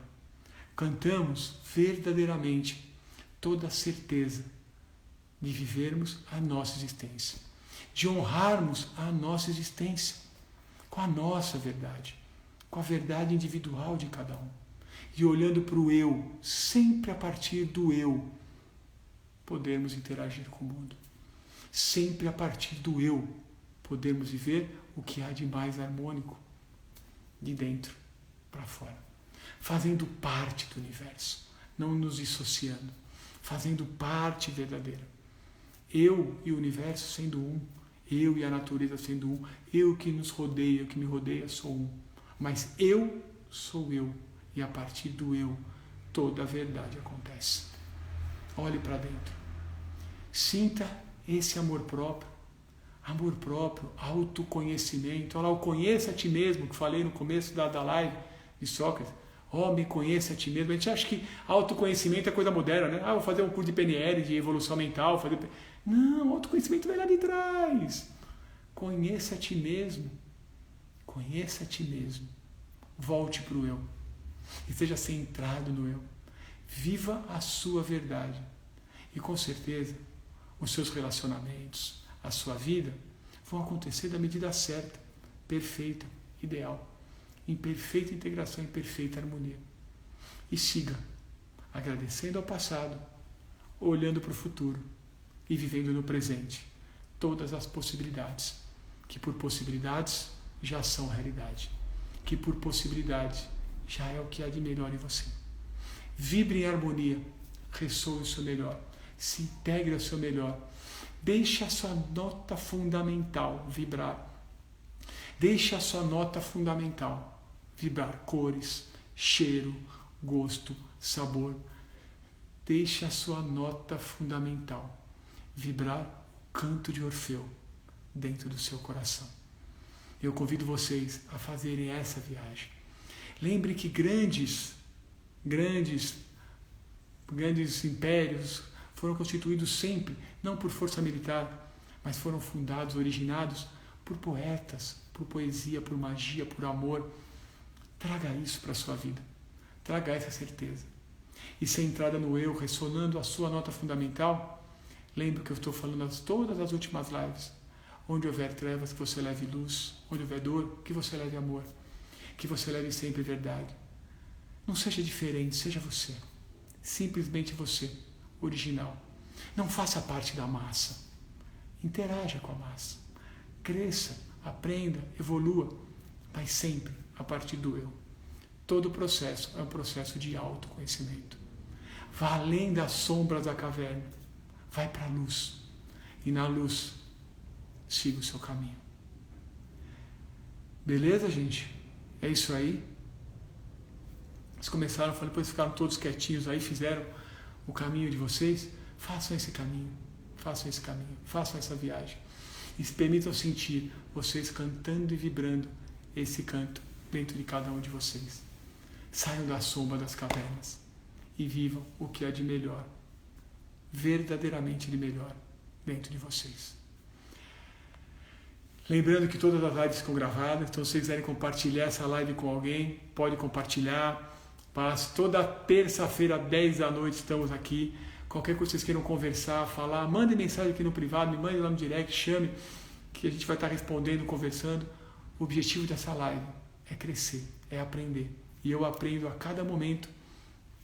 Speaker 1: Cantamos verdadeiramente toda a certeza de vivermos a nossa existência, de honrarmos a nossa existência com a nossa verdade, com a verdade individual de cada um. E olhando para o eu, sempre a partir do eu, podermos interagir com o mundo. Sempre a partir do eu, podemos viver o que há de mais harmônico, de dentro para fora. Fazendo parte do universo, não nos dissociando, fazendo parte verdadeira. Eu e o universo sendo um, eu e a natureza sendo um, eu que nos rodeia, o que me rodeia sou um. Mas eu sou eu, e a partir do eu, toda a verdade acontece. Olhe para dentro. Sinta esse amor próprio, autoconhecimento. Olha lá, o conheça a ti mesmo, que falei no começo da live de Sócrates. Me conheça a ti mesmo. A gente acha que autoconhecimento é coisa moderna, né? Vou fazer um curso de PNL, de evolução mental. Não, autoconhecimento vem lá de trás. Conheça a ti mesmo. Conheça a ti mesmo. Volte para o eu. E seja centrado no eu. Viva a sua verdade. E com certeza, os seus relacionamentos, a sua vida, vão acontecer da medida certa, perfeita, ideal, em perfeita integração, em perfeita harmonia. E siga, agradecendo ao passado, olhando para o futuro e vivendo no presente todas as possibilidades, que por possibilidades já são realidade, que por possibilidades já é o que há de melhor em você. Vibre em harmonia, ressoe o seu melhor, se integre ao seu melhor. Deixe a sua nota fundamental vibrar. Deixe a sua nota fundamental vibrar. Cores, cheiro, gosto, sabor. Deixe a sua nota fundamental vibrar o canto de Orfeu dentro do seu coração. Eu convido vocês a fazerem essa viagem. Lembre que grandes impérios foram constituídos sempre, não por força militar, mas foram fundados, originados por poetas, por poesia, por magia, por amor. Traga isso para a sua vida. Traga essa certeza. E centrada no eu, ressonando a sua nota fundamental, lembre que eu estou falando todas as últimas lives. Onde houver trevas, que você leve luz. Onde houver dor, que você leve amor. Que você leve sempre verdade. Não seja diferente, seja você. Simplesmente você. Original. Não faça parte da massa. Interaja com a massa. Cresça, aprenda, evolua, mas sempre a partir do eu. Todo o processo é um processo de autoconhecimento. Vá além das sombras da caverna. Vai para a luz. E na luz, siga o seu caminho. Beleza, gente? É isso aí. Eles começaram, depois ficaram todos quietinhos aí, fizeram o caminho de vocês. Façam esse caminho, façam essa viagem. E se permitam sentir vocês cantando e vibrando esse canto dentro de cada um de vocês. Saiam da sombra das cavernas e vivam o que há de melhor, verdadeiramente de melhor, dentro de vocês. Lembrando que todas as lives ficam gravadas, então se vocês quiserem compartilhar essa live com alguém, pode compartilhar. Toda terça-feira, 10 da noite, estamos aqui. Qualquer coisa que vocês queiram conversar, falar, mandem mensagem aqui no privado, me mandem lá no direct, chame, que a gente vai estar respondendo, conversando. O objetivo dessa live é crescer, é aprender. E eu aprendo a cada momento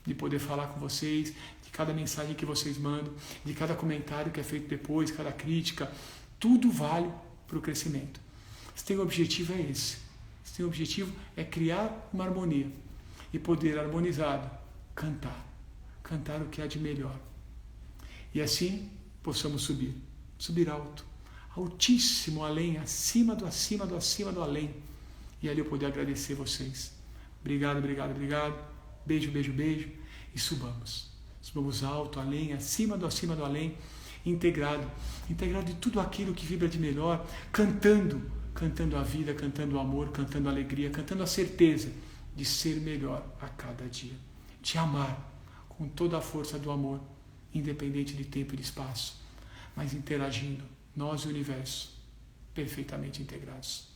Speaker 1: de poder falar com vocês, de cada mensagem que vocês mandam, de cada comentário que é feito depois, cada crítica. Tudo vale para o crescimento. Se tem o objetivo é esse. Se tem o objetivo é criar uma harmonia e poder harmonizado cantar o que há de melhor. E assim possamos subir alto, altíssimo, além, acima do além. E ali eu poder agradecer vocês. Obrigado. Beijo. E subamos alto, além, acima do além, integrado de tudo aquilo que vibra de melhor, cantando a vida, cantando o amor, cantando a alegria, cantando a certeza de ser melhor a cada dia, de amar com toda a força do amor, independente de tempo e de espaço, mas interagindo, nós e o universo, perfeitamente integrados.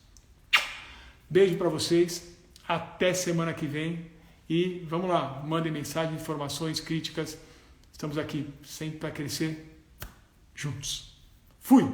Speaker 1: Beijo para vocês, até semana que vem e vamos lá, mandem mensagens, informações, críticas, estamos aqui sempre para crescer juntos. Fui!